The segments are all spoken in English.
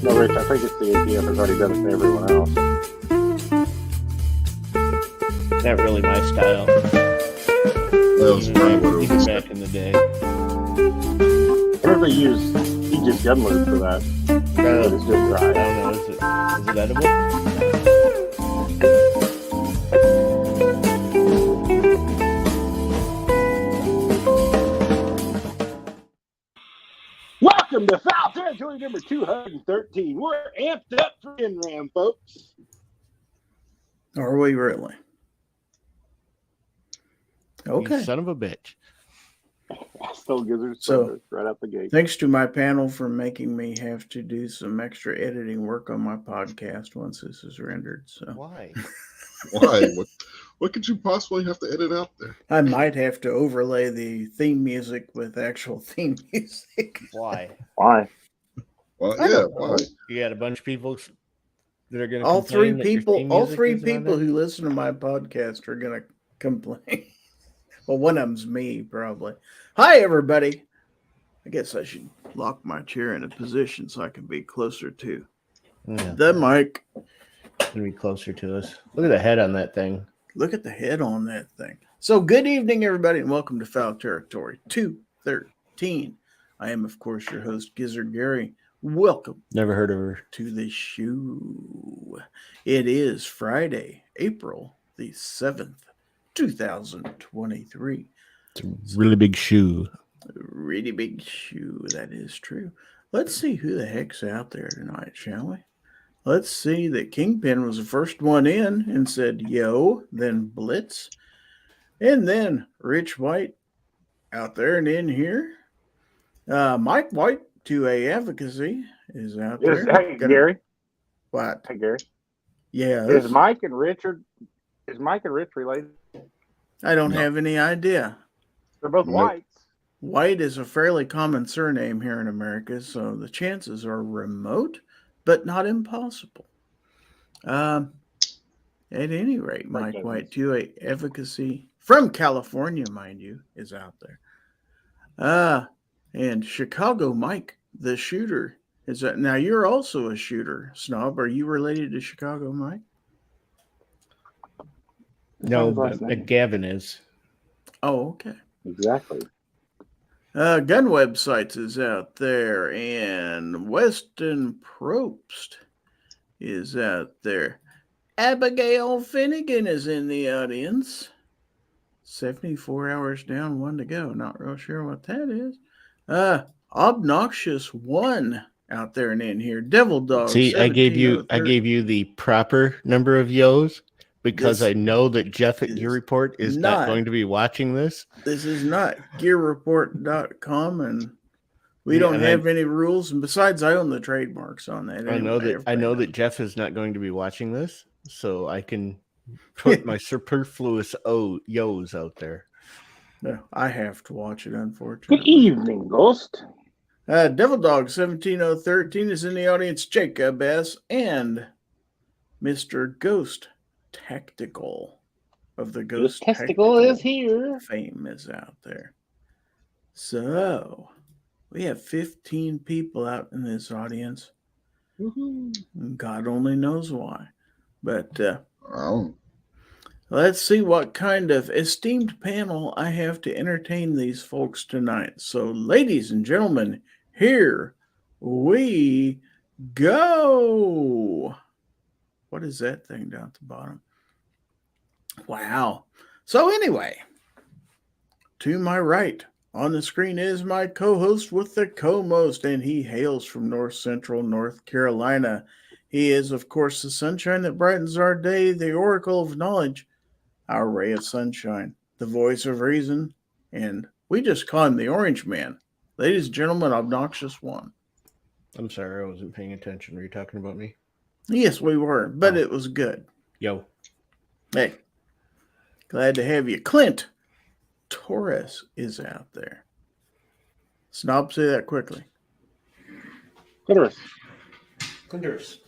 No, Rich, I think it's the ATF has already done it to everyone else. Not really my style. Even back in the day. I wonder if they use Aegis gun lube for that. But it's just dry. I don't know. Is it edible? Welcome to Fowl Territory number 213. We're amped up for NRAAM, folks. Are we really? Okay. You son of a bitch. I stole Gizzard So, right out the gate. Thanks to my panel for making me have to do some extra editing work on my podcast once this is rendered. So Why? Why? What could you possibly have to edit out there? I might have to overlay the theme music with actual theme music. Why? Why? Well, yeah, why? You got a bunch of people that are going to All three people who listen to my podcast are going to complain. Well, one of them's me, probably. Hi, everybody. I guess I should lock my chair in a position so I can be closer to the mic. Going to be closer to us. Look at the head on that thing. Look at the head on that thing. So, good evening, everybody, and welcome to Fowl Territory 213. I am, of course, your host, Gizzard Gary. Welcome. Never heard of her. To the show. It is Friday, April the 7th, 2023. It's a really big shoe. Really big shoe. That is true. Let's see who the heck's out there tonight, shall we? Let's see that Kingpin was the first one in and said, yo, then Blitz. And then Rich White out there and in here. Mike White, 2A Advocacy, is out there. Hey, Gary. What? Hey, Gary. Yeah. Is Mike and Rich related? I don't have any idea. They're both whites. White is a fairly common surname here in America, so the chances are remote, but not impossible. At any rate, Mike White, 2A Advocacy from California, mind you, is out there. And Chicago Mike, the shooter, is that. Now, you're also a shooter, Snob. Are you related to Chicago Mike? No, but Gavin is. Oh, okay. Exactly. Gun Websites is out there, and Weston Probst is out there. Abigail Finnegan is in the audience. 74 hours down, 1 to go. Not real sure what that is. Obnoxious One out there and in here. Devil Dog. See, I gave you the proper number of yos. Because I know that Jeff at Gear Report is not going to be watching this. This is not gearreport.com, and we don't have any rules. And besides, I own the trademarks on that. I know that Jeff is not going to be watching this, so I can put my superfluous yos out there. No, I have to watch it, unfortunately. Good evening, Ghost. Devil Dog 17013 is in the audience. Jacob S. and Mr. Ghost Tactical of the Ghost Tactical is here. Fame is out there. So we have 15 people out in this audience. God only knows why. But let's see what kind of esteemed panel I have to entertain these folks tonight. So, ladies and gentlemen, here we go. What is that thing down at the bottom? Wow. So anyway, to my right on the screen is my co-host with the co-most, and he hails from North Central North Carolina. He is, of course, the sunshine that brightens our day, the oracle of knowledge, our ray of sunshine, the voice of reason, and we just call him the Orange Man. Ladies and gentlemen, Obnoxious One. I'm sorry, I wasn't paying attention. Were you talking about me? Yes, we were, but it was good. Yo. Hey, glad to have you. Clint Torres is out there. Snob, say that quickly. Clitoris.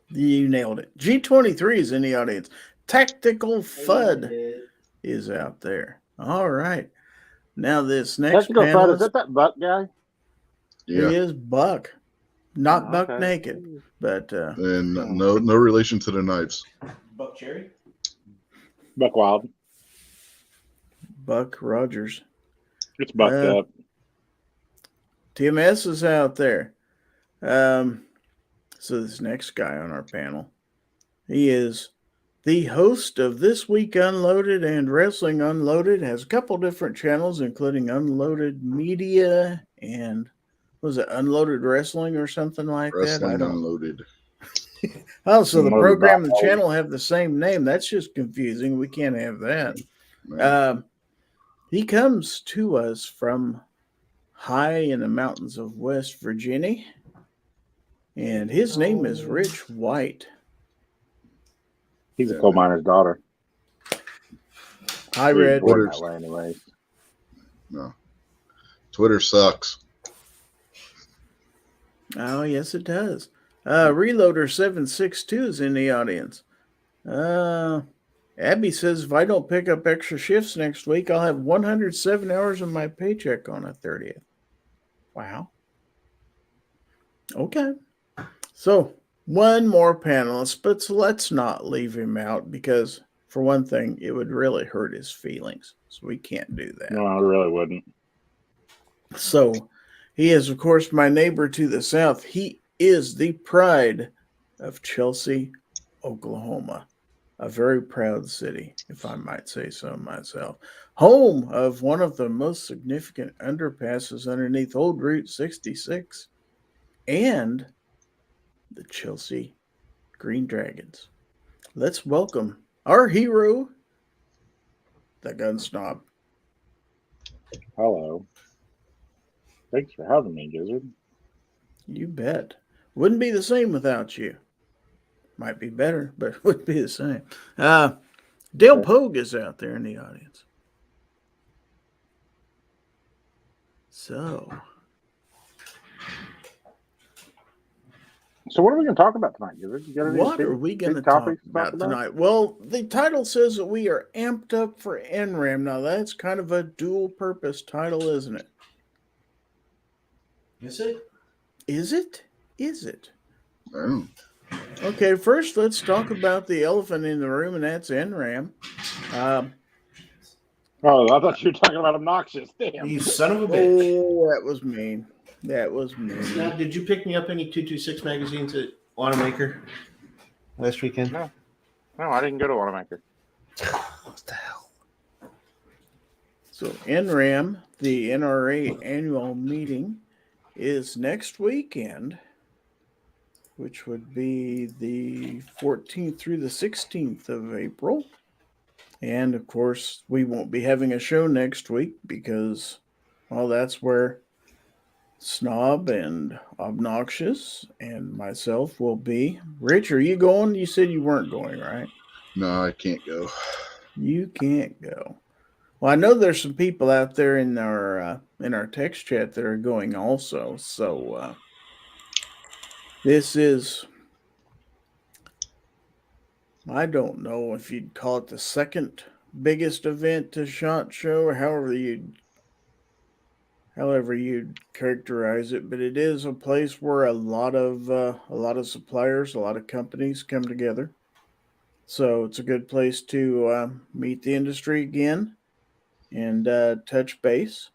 You nailed it. G23 is in the audience. Tactical FUD is out there. All right. Now this next Technical Fred, is panelist, that Buck guy? Yeah. he is Buck, not Oh, Buck okay. naked, but And no relation to the knives. Buck Cherry? Buck Wild. Buck Rogers. It's bucked up. TMS is out there. So this next guy on our panel, he is the host of This Week Unloaded and Wrestling Unloaded. Has a couple different channels, including Unloaded Media and was it Unloaded Wrestling or something like Wrestling that? Unloaded. Oh, so the Unloaded program and the Bob. channel have the same name. That's just confusing. We can't have that. Man. He comes to us from high in the mountains of West Virginia, and his name is Rich White. He's a coal miner's daughter. Hi, Red. Born that way anyways. No. Twitter sucks. Oh, yes, it does. Reloader 762 is in the audience. Abby says, if I don't pick up extra shifts next week, I'll have 107 hours of my paycheck on the 30th. Wow. Okay. So, one more panelist, but let's not leave him out because, for one thing, it would really hurt his feelings. So, we can't do that. No, I really wouldn't. So, he is, of course, my neighbor to the south. He is the pride of Chelsea, Oklahoma. A very proud city, if I might say so myself. Home of one of the most significant underpasses underneath Old Route 66 and the Chelsea Green Dragons. Let's welcome our hero, the Gun Snob. Hello. Thanks for having me, Gizzard. You bet. Wouldn't be the same without you. Might be better, but it would be the same. Dale Pogue is out there in the audience. So what are we going to talk about tonight, Gizzard? You got any what big- are we going to big talk topics about tonight? Well, the title says that we are amped up for NRAAM. Now, that's kind of a dual-purpose title, isn't it? Is it? Is it? Is it? Oh. Okay, first let's talk about the elephant in the room, and that's NRAAM. Oh, I thought you were talking about obnoxious. Damn. You son of a bitch. Oh, that was mean. That was mean. Now, did you pick me up any 226 magazines at Automaker last weekend? No, I didn't go to Automaker. What the hell? So NRAAM, the NRA Annual Meeting, is next weekend, which would be the 14th through the 16th of April. And, of course, we won't be having a show next week because, well, that's where Snob and Obnoxious and myself will be. Rich, are you going? You said you weren't going, right? No, I can't go. You can't go. Well, I know there's some people out there in our text chat that are going also. So this is, I don't know if you'd call it the second biggest event to SHOT Show or however you'd characterize it, but it is a place where a lot of suppliers, a lot of companies come together. So it's a good place to meet the industry again and touch base.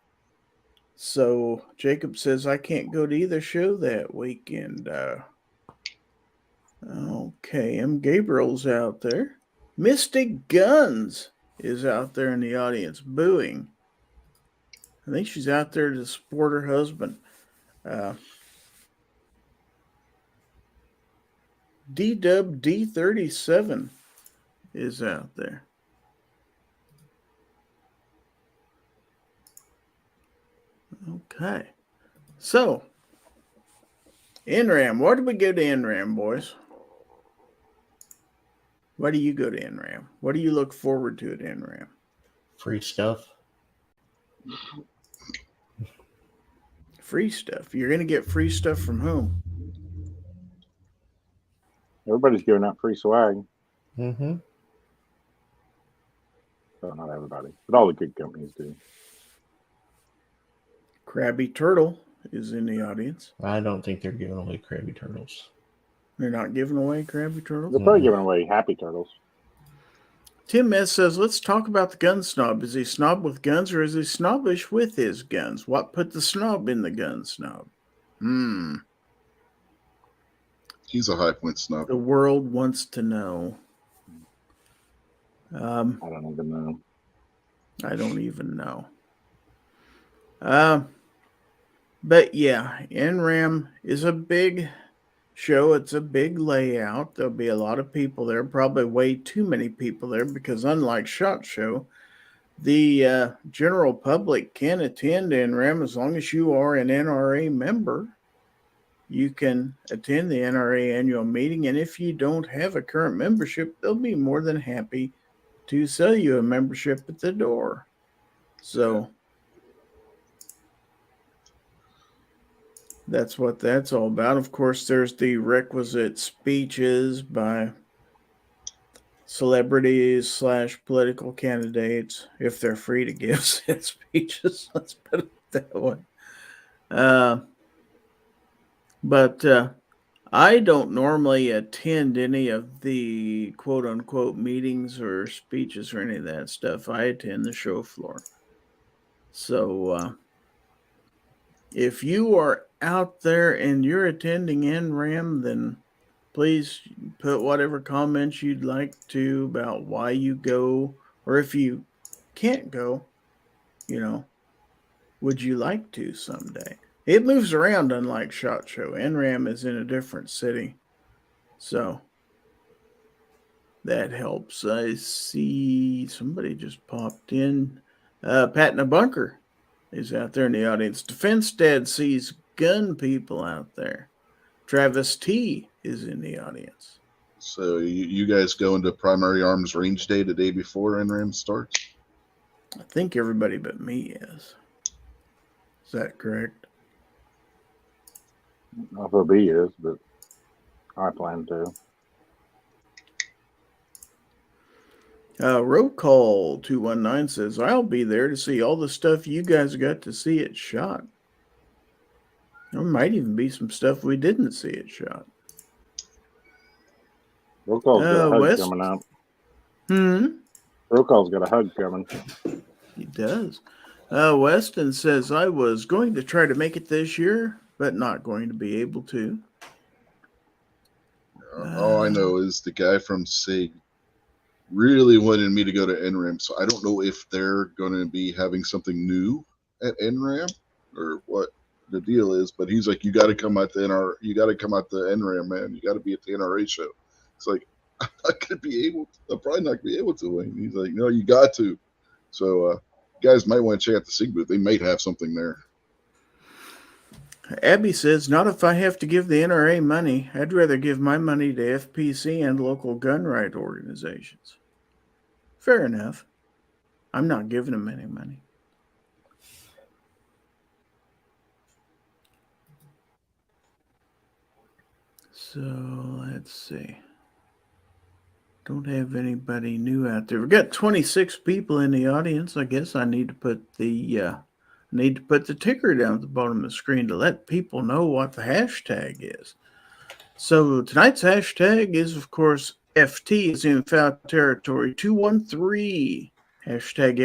So Jacob says, I can't go to either show that weekend. Okay, M. Gabriel's out there. Mystic Guns is out there in the audience booing. I think she's out there to support her husband. D-Dub D37 is out there. Okay. So, NRAAM. Why did we go to NRAAM, boys? Why do you go to NRAAM? What do you look forward to at NRAAM? Free stuff. Free stuff. You're going to get free stuff from whom? Everybody's giving out free swag. Mm-hmm. Well, not everybody, but all the good companies do. Krabby Turtle is in the audience. I don't think they're giving away Krabby Turtles. They're not giving away Krabby Turtles? They're probably giving away Happy Turtles. Tim S. says, let's talk about the gun snob. Is he snob with guns or is he snobbish with his guns? What put the snob in the gun snob? He's a high point snob. The world wants to know. I don't even know. I don't even know. But yeah, NRAAM is a big show. It's a big layout. There'll be a lot of people there, probably way too many people there, because unlike SHOT Show, the general public can attend NRAAM as long as you are an NRA member. You can attend the NRA Annual Meeting, and if you don't have a current membership, they'll be more than happy to sell you a membership at the door. So that's what that's all about. Of course, there's the requisite speeches by celebrities / political candidates, if they're free to give said speeches. Let's put it that way. But I don't normally attend any of the quote unquote meetings or speeches or any of that stuff. I attend the show floor. So if you are out there and you're attending NRAAM, then please put whatever comments you'd like to about why you go, or if you can't go, would you like to someday? It moves around, unlike SHOT Show. NRAAM is in a different city, so that helps. I see somebody just popped in. Pat in a Bunker is out there in the audience. Defense Dad sees gun people out there. Travis T is in the audience. So you guys go into primary arms range day the day before NRAAM starts? I think everybody but me is. Is that correct? FOB is, but I plan to. Roll Call 219 says, I'll be there to see all the stuff you guys got to see at SHOT. There might even be some stuff we didn't see at SHOT. Roll Call's got a hug West? coming out. Roll Call's got a hug coming. He does. Weston says, I was going to try to make it this year, but not going to be able to. All I know is the guy from SIG really wanted me to go to NRAAM, so I don't know if they're going to be having something new at NRAAM or what the deal is. But he's like, you got to come at the NRAAM, man. You got to be at the NRA show. It's like, I'm not going to be able to. I'll probably not be able to. And he's like, no, you got to. So you guys might want to check out the SIG booth. They might have something there. Abby says, not if I have to give the NRA money. I'd rather give my money to FPC and local gun right organizations. Fair enough. I'm not giving them any money. So let's see. Don't have anybody new out there. We've got 26 people in the audience. I guess I need to put the ticker down at the bottom of the screen to let people know what the hashtag is. So tonight's hashtag is, of course, FT is in Fowl Territory 213. Hashtag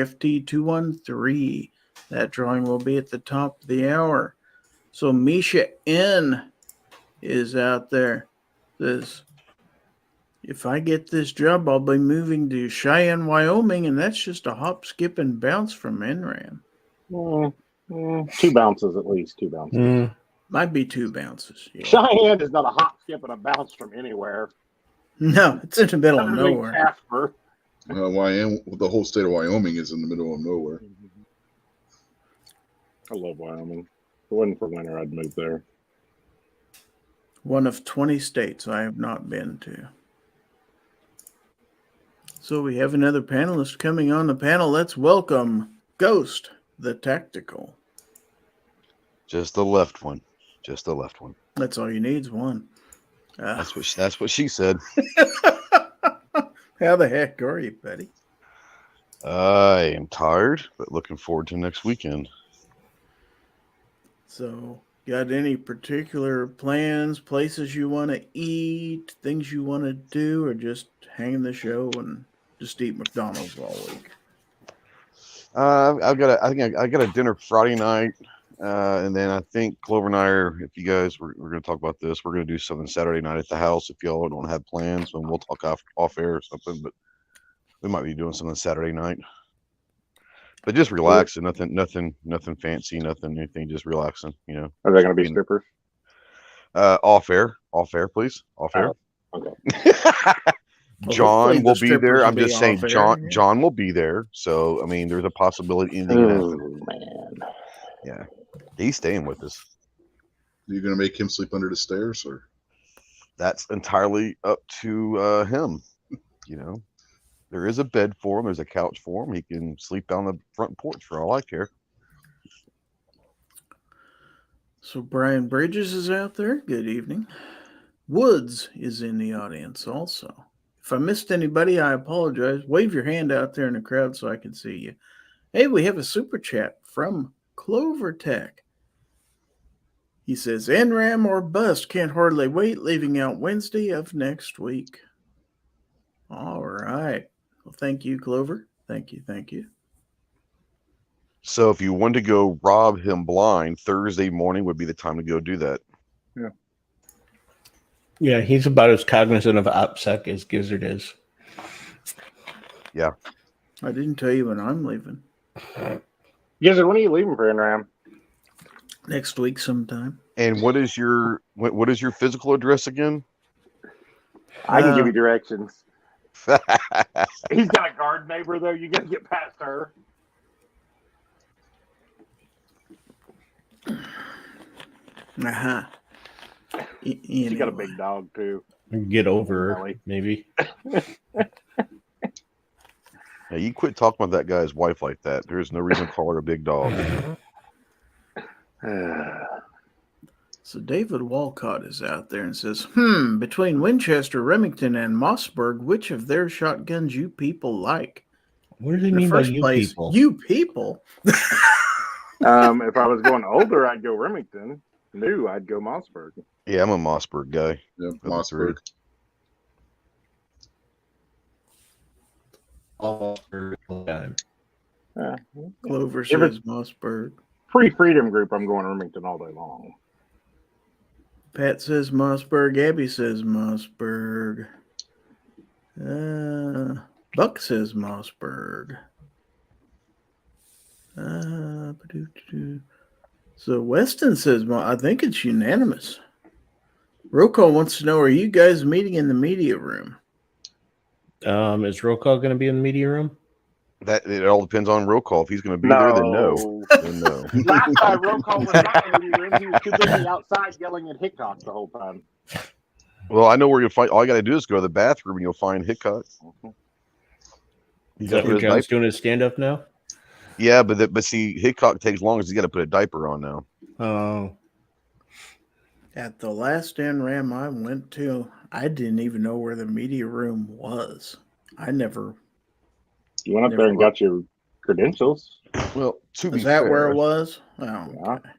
FT213. That drawing will be at the top of the hour. So Misha N is out there. Says, if I get this job, I'll be moving to Cheyenne, Wyoming, and that's just a hop, skip, and bounce from NRAAM. 2 bounces at least. 2 bounces. Might be 2 bounces. Yeah. Cheyenne is not a hop, skip, and a bounce from anywhere. No, it's in the middle of nowhere. Casper. The whole state of Wyoming is in the middle of nowhere. I love Wyoming. If it wasn't for winter, I'd move there. One of 20 states I have not been to. So we have another panelist coming on the panel. Let's welcome Ghost, the Tactical. Just the left one. Just the left one. That's all you need is one. That's what she said. How the heck are you, buddy? I am tired, but looking forward to next weekend. So, got any particular plans, places you want to eat, things you want to do, or just hang the show and just eat McDonald's all week? I got a dinner Friday night, and then I think Clover and I are. If you guys, we're going to talk about this. We're going to do something Saturday night at the house. If y'all don't have plans, then we'll talk off air or something. But we might be doing something Saturday night. But just relaxing, nothing fancy, anything. Just relaxing, you know. Are they going to be strippers? Off air, please, off air. Okay. John will be there. I'm just saying, John John will be there. So I mean, there's a possibility anything can happen. Man. Yeah, he's staying with us. Are you going to make him sleep under the stairs, or? That's entirely up to him. You know, there is a bed for him. There's a couch for him. He can sleep on the front porch for all I care. So Brian Bridges is out there. Good evening. Woods is in the audience also. If I missed anybody, I apologize. Wave your hand out there in the crowd so I can see you. Hey, we have a super chat from Clover Tech. He says, NRAAM or bust, can't hardly wait, leaving out Wednesday of next week. All right. Well, thank you, Clover. Thank you. So if you want to go rob him blind, Thursday morning would be the time to go do that. Yeah. Yeah, he's about as cognizant of OPSEC as Gizzard is. Yeah. I didn't tell you when I'm leaving. Gizzard, when are you leaving for NRAAM? Next week sometime. And what is your physical address again? I can give you directions. He's got a guard neighbor, though. You got to get past her. Uh-huh. She got a big dog, too. Get over her, maybe. Yeah, you quit talking about that guy's wife like that. There's no reason to call her a big dog. So David Walcott is out there and says, between Winchester, Remington, and Mossberg, which of their shotguns you people like? What do they mean by you people? You people? If I was going older, I'd go Remington. New, I'd go Mossberg. Yeah, I'm a Mossberg guy. Yeah, Mossberg. All the time. Clover says Mossberg. Free Freedom Group, I'm going Remington all day long. Pat says Mossberg. Abby says Mossberg. Buck says Mossberg. So Weston says, I think it's unanimous. Roll wants to know, are you guys meeting in the media room? Is roll call going to be in the media room? That it all depends on roll call. If he's going to be there, then no. Then no. Last time roll call was not in the media room. He was too busy outside yelling at Hickok the whole time. Well, I know where you'll find. All you got to do is go to the bathroom, and you'll find Hickok. Is that where John's doing his stand up now? Yeah, but see, Hickok takes long as he's got to put a diaper on now. Oh. At the last NRAAM I went to, I didn't even know where the media room was. You went up there and got your credentials. Well, to be Is that fair, where it was? Oh, Yeah. okay.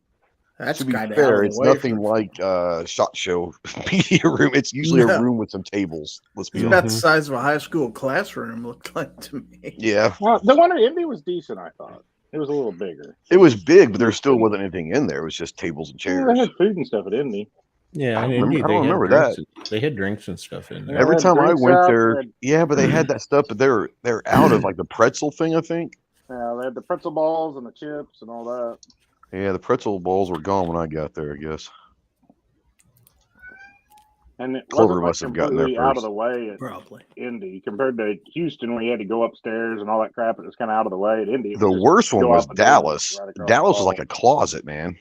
That's to be kind of fair, it's nothing like SHOT Show media room. It's usually a room with some tables. Let's be It's honest. about the size of a high school classroom, looked like to me. Yeah, Well, the one at Indy was decent, I thought. It was a little bigger. it was big, but there still wasn't anything in there. It was just tables and Yeah, chairs. they had food and stuff at Indy. Yeah, I in don't Indy, remember they had that. drinks. They had drinks and stuff in there. Yeah. Every they had time I drinks went out, there, they had- yeah, but they had that stuff, but they're out of like the pretzel thing, I think. Yeah, they had the pretzel balls and the chips and all that. Yeah, the pretzel balls were gone when I got there, I guess. And it Clover wasn't must have like gotten there completely out of first. the way at Probably. Indy compared to Houston, where you had to go upstairs and all that crap. It was kind of out of the way at Indy. it The was just worst one go was out the door Dallas. right across Dallas the was like hall. a closet, man.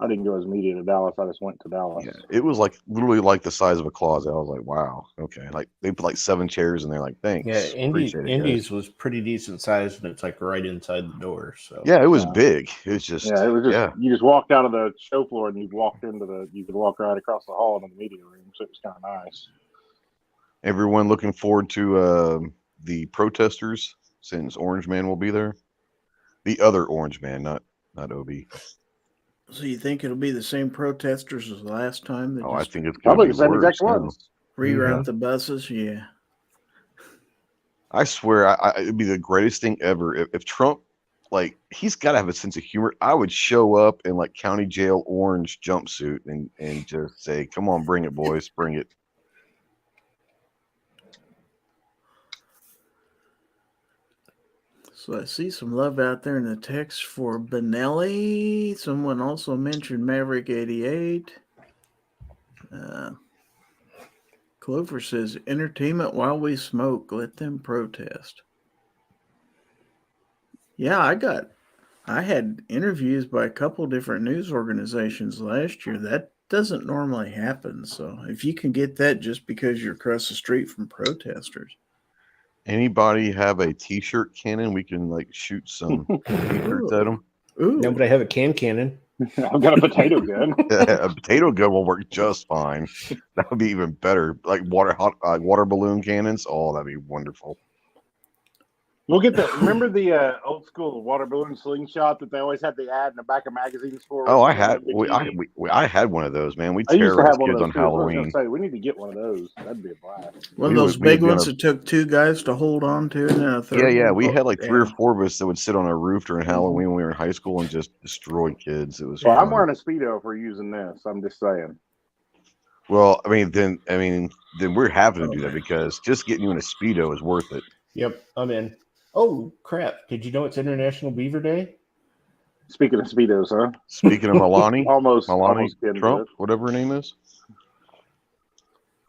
I didn't go as media to Dallas. I just went to Dallas. Yeah, it was like literally like the size of a closet. I was like, wow, okay. Like they put like 7 chairs in there. Like, thanks. Yeah, Appreciate it, guys. Indy's was pretty decent sized, and it's like right inside the door. So Yeah, it was Yeah. big. It was just Yeah, it was just yeah. you just walked out of the show floor and you walked into you could walk right across the hall into the media room, so it was kind of nice. Everyone looking forward to the protesters since Orange Man will be there. The other Orange Man, not OB. So you think it'll be the same protesters as last time? They I just think it's going to Probably be the same worse. exact now. ones. reroute the buses? Yeah. I swear, it'd be the greatest thing ever if Trump, like, he's got to have a sense of humor. I would show up in like county jail orange jumpsuit and just say, "Come on, bring it, boys, bring it." So I see some love out there in the text for Benelli. Someone also mentioned Maverick 88. Clover says, entertainment while we smoke. Let them protest. Yeah, I had interviews by a couple different news organizations last year. That doesn't normally happen. So if you can get that just because you're across the street from protesters. Anybody have a T-shirt cannon? We can like shoot some T-shirts at them. Ooh. No, but I have a cannon. I've got a potato gun. A potato gun will work just fine. That would be even better. Like water balloon cannons. Oh, that'd be wonderful. We'll get the. Remember the old school water balloon slingshot that they always had the ad in the back of magazines for? Oh, I had I had one of those, man. We I used to have terrorized one kids of on those too. I was Halloween. going to say we need to get one of those. That'd be a blast. One of We those would be big on ones a- that took two guys to hold on to. And then a third Yeah. one. We had like 3 or Yeah. 4 of us that would sit on a roof during Halloween when we were in high school and just destroy kids. It was Well, I'm fun. wearing a Speedo if we're using this. I'm just saying. Well, then we're having to do that because just getting you in a Speedo is worth it. Yep, I'm in. Oh, crap. Did you know it's International Beaver Day? Speaking of Speedos, huh? Speaking of Melania almost Trump, whatever her name is.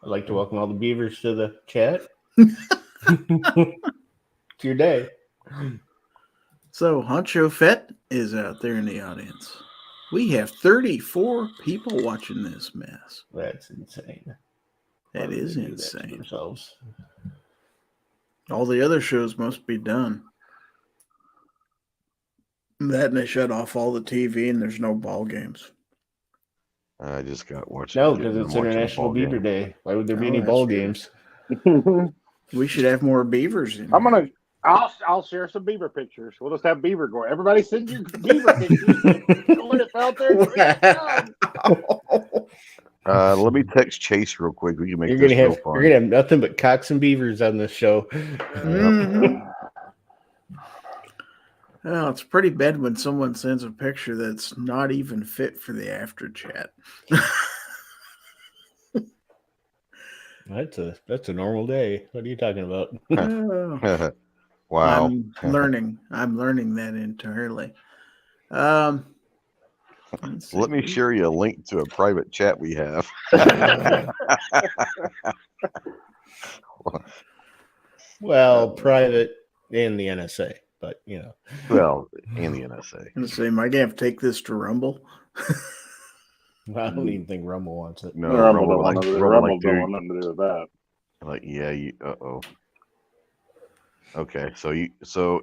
I'd like to welcome all the beavers to the chat. It's your day. So Honcho Fett is out there in the audience. We have 34 people watching this mess. That's insane. That Why would is they do that to insane. themselves? All the other shows must be done. That and they shut off all the TV and there's no ball games. I just got watching. No, because it's International Beaver Day. Why would there be Oh, any that's ball true. games? We should have more beavers in I'm here. gonna. I'll share some beaver pictures. We'll just have beaver gore. Everybody send your beaver pictures. When it's out there, Let me text Chase real quick. We can make You're this gonna real have fun. nothing but cocks and beavers on this show. Mhm. Well, it's pretty bad when someone sends a picture that's not even fit for the after chat. That's a normal day. What are you talking about? Oh, Wow. I'm learning that entirely. Let me share you a link to a private chat we have. Well, private in the NSA, but you know. Well, in the NSA. I'm gonna say, am I gonna have to take this to Rumble? I don't even think Rumble wants it. No, Rumble don't like, want Rumble nothing to do with that. like, yeah, Okay, so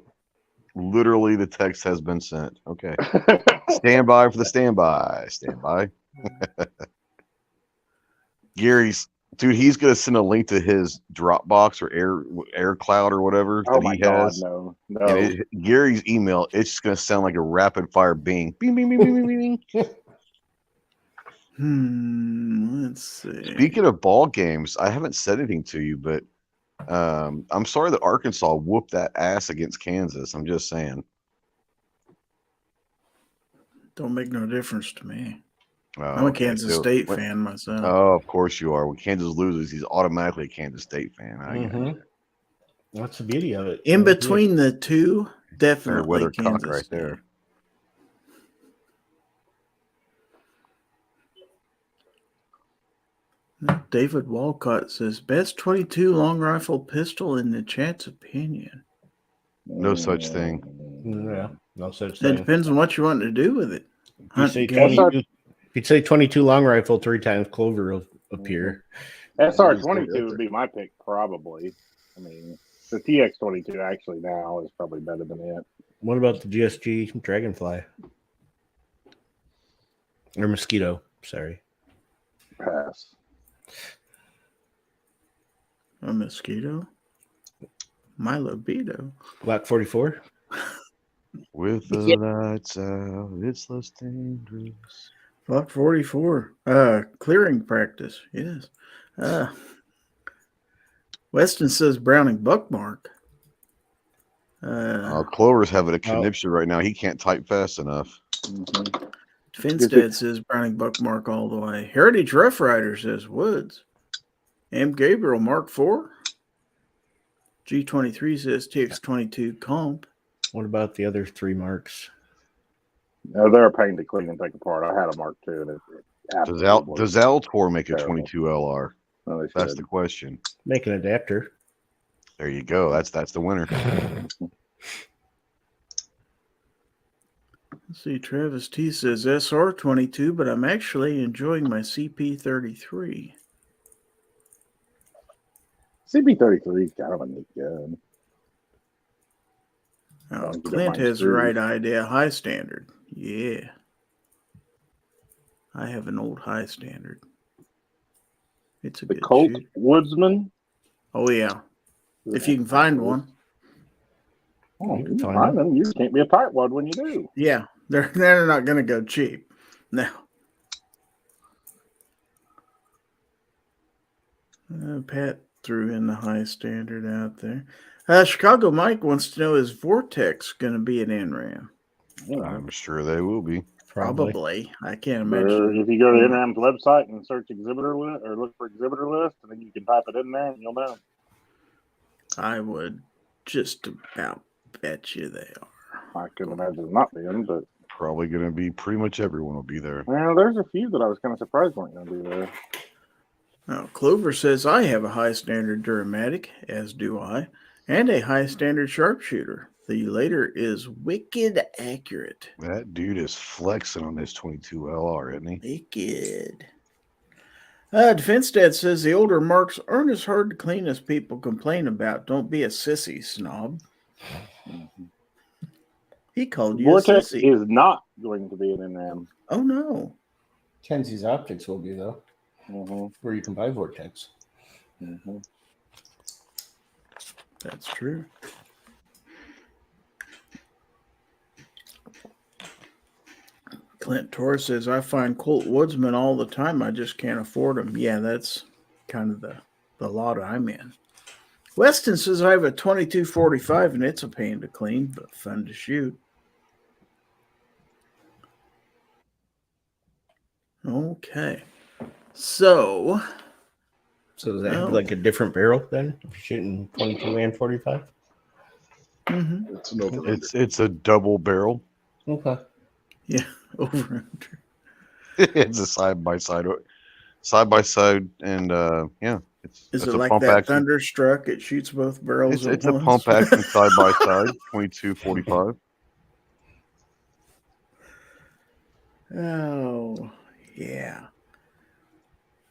literally the text has been sent. Okay. Stand by for the standby. Stand by. Dude, he's gonna send a link to his Dropbox or Air Cloud or whatever Oh that my he God, has. no. And Gary's email, it's just gonna sound like a rapid fire bing. Bing, bing, bing, bing, bing, bing. Let's see. Speaking of ball games, I haven't said anything to you, but I'm sorry that Arkansas whooped that ass against Kansas. I'm just saying. Don't make no difference to me. Oh, I'm a okay. Kansas So, State fan myself. Oh, of course you are. When Kansas loses, he's automatically a Kansas State fan. I get it. That's the beauty of it. In between the two, definitely Weather Kansas cock right State. there. David Walcott says, best 22 long rifle pistol in the chat's opinion. No such thing. Yeah, no such It thing. depends on what you want to do with it. If you say 22, if you say 22 long rifle 3 times, Clover will appear. SR-22 would be my pick, probably. I mean, the TX-22 actually now is probably better than it. What about the GSG Dragonfly? Or Mosquito, sorry. Pass. A mosquito? My libido. Glock 44? With the lights out, it's less dangerous. Block 44. Clearing practice. Yes. Weston says Browning Buckmark. Clover's having a conniption right now. He can't type fast enough. Mm-hmm. Finstead says Browning Buckmark all the way. Heritage Rough Rider says Woods. M. Gabriel Mark 4. G23 says TX22 Comp. What about the other 3 marks? No, they're a pain to clean and take apart. I had a Mark II, and Does Altor make a 22 LR? No, that's the question. Make an adapter. There you go. That's the winner. Let's see, Travis T says SR22, but I'm actually enjoying my CP33. CP33 is kind of a neat gun. Oh, Clint has the right idea. High standard. Yeah. I have an old high standard. It's a good Colt shoot. Woodsman. Oh, yeah. If you can find one. Oh, you can find them. You can't be a tightwad when you do. Yeah. They're not going to go cheap. No. Pat threw in the high standard out there. Chicago Mike wants to know, is Vortex going to be an NRAAM? I'm sure they will be. Probably. I can't imagine. If you go to NRAAM's website and search exhibitor list or look for exhibitor list, and then you can type it in there and you'll know. I would just about bet you they are. I couldn't imagine not being, but probably going to be pretty much everyone will be there. Well, there's a few that I was kind of surprised weren't going to be there. Now, Clover says, I have a high standard Duramatic, as do I, and a high standard sharpshooter. The later is wicked accurate. That dude is flexing on this 22 LR, isn't he? Wicked. Defense Dad says the older marks aren't as hard to clean as people complain about. Don't be a sissy, snob. He called you Vortex a sissy. is not going to be an NRAAM. Oh, no. Kenzie's Optics will be, though. Where you can buy Vortex. That's true. Clint Torres says, I find Colt Woodsman all the time. I just can't afford them. Yeah, that's kind of the lot I'm in. Weston says, I have a 2245 and it's a pain to clean, but fun to shoot. Okay. So does that have like a different barrel then? If you're shooting 22 and 45? It's a double barrel. Okay. Yeah, over under. It's a side by side, and yeah. Is it like that action. Thunderstruck? It shoots both barrels. It's a pump action side by side, 22-45. Oh, yeah.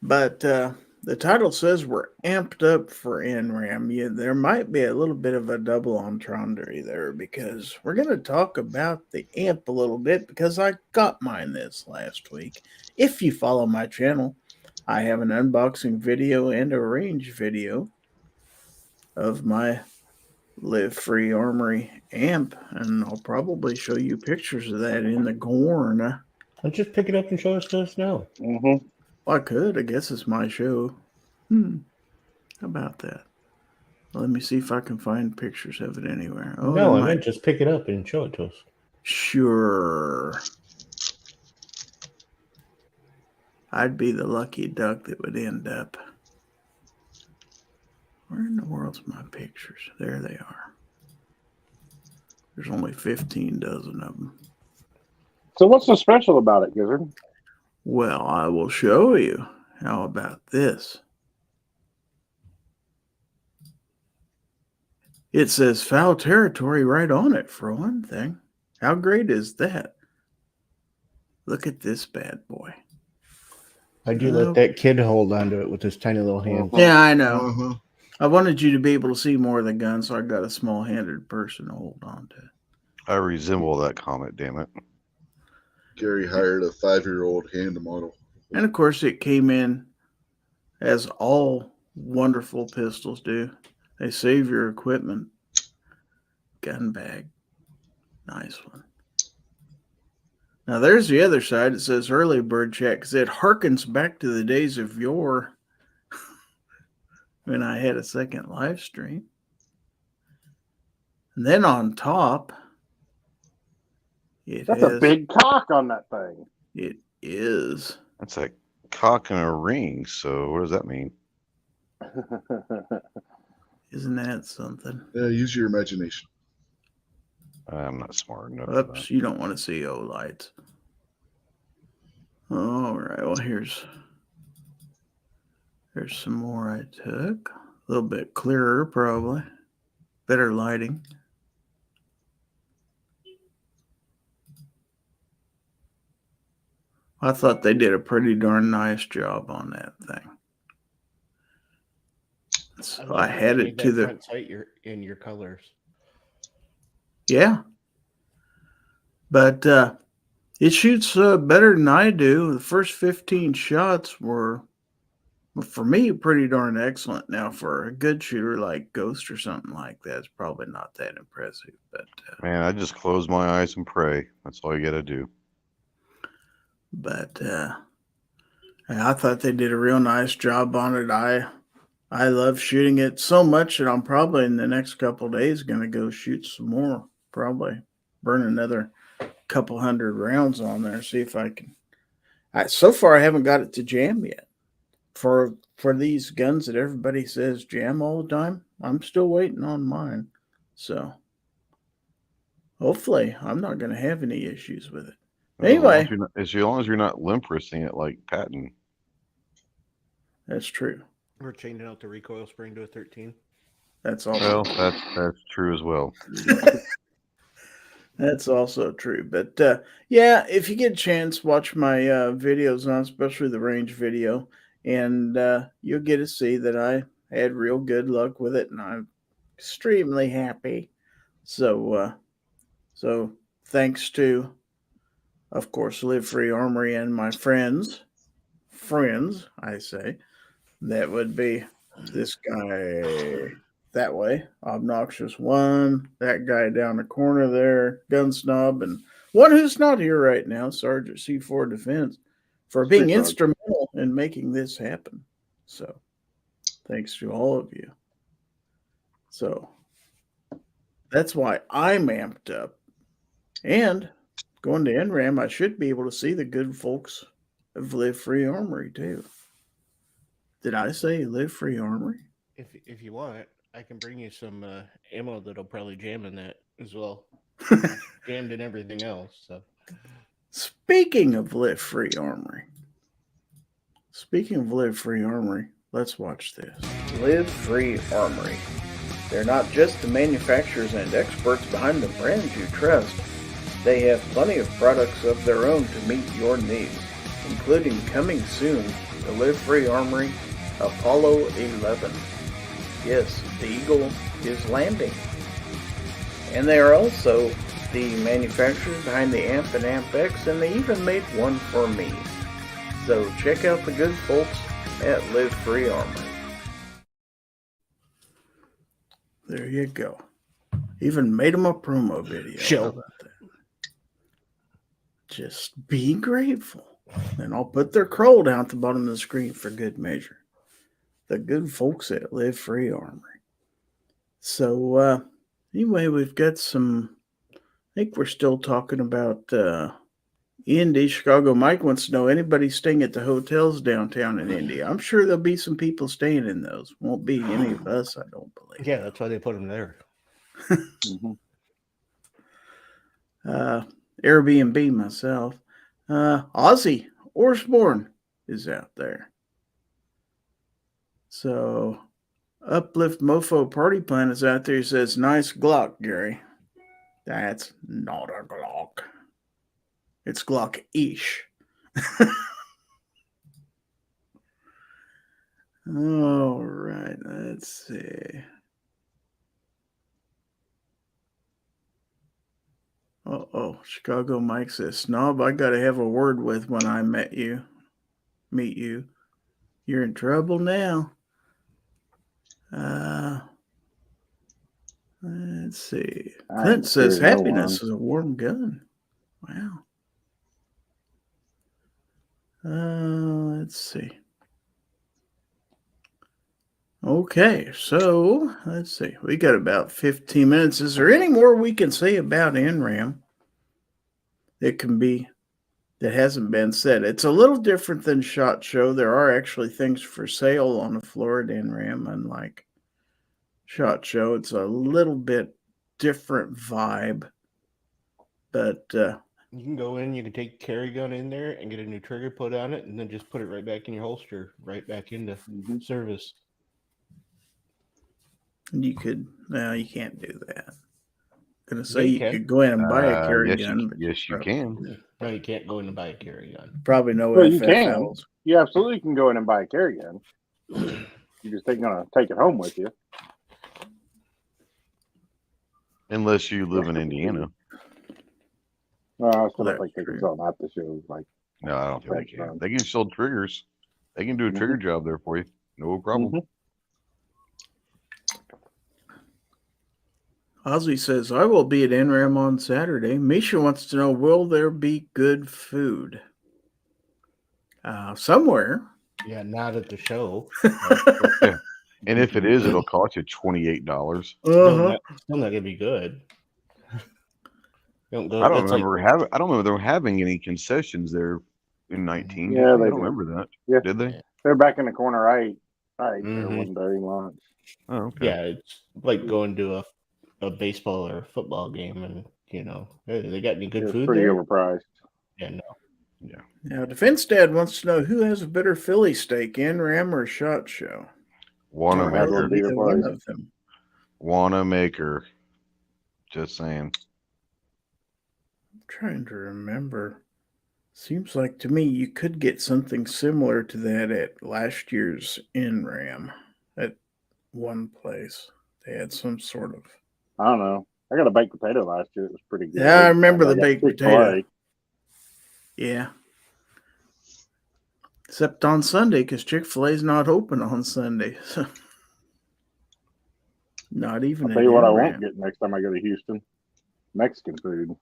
But the title says we're amped up for NRAAM. Yeah, there might be a little bit of a double entendre there because we're going to talk about the AMP a little bit because I got mine this last week. If you follow my channel, I have an unboxing video and a range video of my Live Free Armory AMP, and I'll probably show you pictures of that in the GORN. I'll just pick it up and show us to us now. Well, I could. I guess it's my show. How about that? Well, let me see if I can find pictures of it anywhere. Oh, no, I meant just pick it up and show it to us. Sure. I'd be the lucky duck that would end up. Where in the world's my pictures? There they are. There's only 15 dozen of them. So what's so special about it, Gizzard? Well, I will show you. How about this? It says Fowl Territory right on it, for one thing. How great is that? Look at this bad boy. I do let that kid hold on to it with his tiny little hands. Yeah, I know. I wanted you to be able to see more of the gun, so I got a small-handed person to hold on to. I resemble that comment, damn it. Gary hired a 5-year-old hand model. And, of course, it came in, as all wonderful pistols do. They save your equipment. Gun bag. Nice one. Now there's the other side. It says early bird chat because it harkens back to the days of yore when I had a second live stream. And then on top, that's a big cock on that thing. It is. That's a cock and a ring. So what does that mean? Isn't that something? Use your imagination. I'm not smart enough. Oops, you don't want to see O lights. All right. Well, here's some more I took. A little bit clearer, probably. Better lighting. I thought they did a pretty darn nice job on that thing. So I had it to the front sight in your colors. Yeah. But it shoots better than I do. The first 15 shots were, for me, pretty darn excellent. Now, for a good shooter like Ghost or something like that, it's probably not that impressive. But Man, I just close my eyes and pray. That's all you got to do. But I thought they did a real nice job on it. I love shooting it so much that I'm probably in the next couple of days going to go shoot some more. Probably burn another couple hundred rounds on there. See if I can. So far, I haven't got it to jam yet. For these guns that everybody says jam all the time, I'm still waiting on mine. So hopefully, I'm not going to have any issues with it. Anyway, as long as you're not limp wristing it like Patton. That's true. We're changing out the recoil spring to a 13. That's also that's true as well. That's also true. But yeah, if you get a chance, watch my videos on, especially the range video, and you'll get to see that I had real good luck with it, and I'm extremely happy. So thanks to, of course, Live Free Armory and my friends, I say, that would be this guy that way, Obnoxious One, that guy down the corner there, Gun Snob, and one who's not here right now, Sergeant C4 Defense, for being instrumental in making this happen. So thanks to all of you. So that's why I'm amped up. And going to NRAAM, I should be able to see the good folks of Live Free Armory too. Did I say Live Free Armory? If you want, I can bring you some ammo that'll probably jam in that as well. Jammed in everything else. So, speaking of Live Free Armory, let's watch this. Live Free Armory. They're not just the manufacturers and experts behind the brands you trust. They have plenty of products of their own to meet your needs, including coming soon, the Live Free Armory Apollo 11. Yes, the Eagle is landing. And they are also the manufacturers behind the AMP and AMP X, and they even made one for me. So check out the good folks at Live Free Armory. There you go. Even made them a promo video. Show. How about that? Just be grateful. And I'll put their scroll down at the bottom of the screen for good measure. The good folks at Live Free Armory. So, anyway, we've got some, I think we're still talking about Indy, Chicago. Mike wants to know, anybody staying at the hotels downtown in Indy? I'm sure there'll be some people staying in those. Won't be any of us, I don't believe. Yeah, that's why they put them there. Airbnb myself. Ozzy Osbourne is out there. So Uplift Mofo Party Plan is out there. He says, nice Glock, Gary. That's not a Glock. It's Glock-ish. All right, let's see. Chicago Mike says, Snob, I got to have a word with when I meet you. You're in trouble now. Let's Let's see. I Clint ain't says sure no happiness is a warm gun. Wow. Let's see. Okay, so let's see. We got about 15 minutes. Is there any more we can say about NRAAM that hasn't been said? It's a little different than SHOT Show. There are actually things for sale on the floor at NRAAM, unlike SHOT Show. It's a little bit different vibe, but you can go in, you can take carry gun in there and get a new trigger put on it, and then just put it right back in your holster, right back into service. you could, no, you can't do that. I'm gonna say you could go in and buy a carry gun. Yes, you can. No, you can't go in and buy a carry gun. Probably no Well, you FFLs. can. You absolutely can go in and buy a carry gun. You just ain't gonna take it home with you. Unless you live in Indiana. Well, I still That's don't think they true. can sell them at the show. Like, No, I don't think they can. They can sell triggers. They can do a trigger job there for you. No problem. Ozzy says, I will be at NRAAM on Saturday. Misha wants to know, will there be good food? Somewhere. Yeah, not at the show. Yeah. And if it is, it'll cost you $28. Still not gonna be good. I don't remember them having any concessions there in 19. Yeah, I they don't did. remember that. Yeah. Did they? They're back in the corner. I ate there one day lunch. Oh, okay. Yeah, it's like going to a baseball or a football game, and hey, they got any good It's food pretty there? overpriced. Yeah, no. Yeah. Now, Defense Dad wants to know who has a better Philly steak, NRAAM or SHOT Show? Wanamaker. Either one of them. Wanamaker. Just saying. I'm trying to remember. Seems like to me you could get something similar to that at last year's NRAAM at one place. They had some sort of. I don't know. I got a baked potato last year. It was pretty good. Yeah, I remember the baked Chick-fil-A. potato. Yeah. Except on Sunday, because Chick-fil-A is not open on Sunday. So. Not even. I'll tell you what I won't get next time I go to Houston. Mexican food.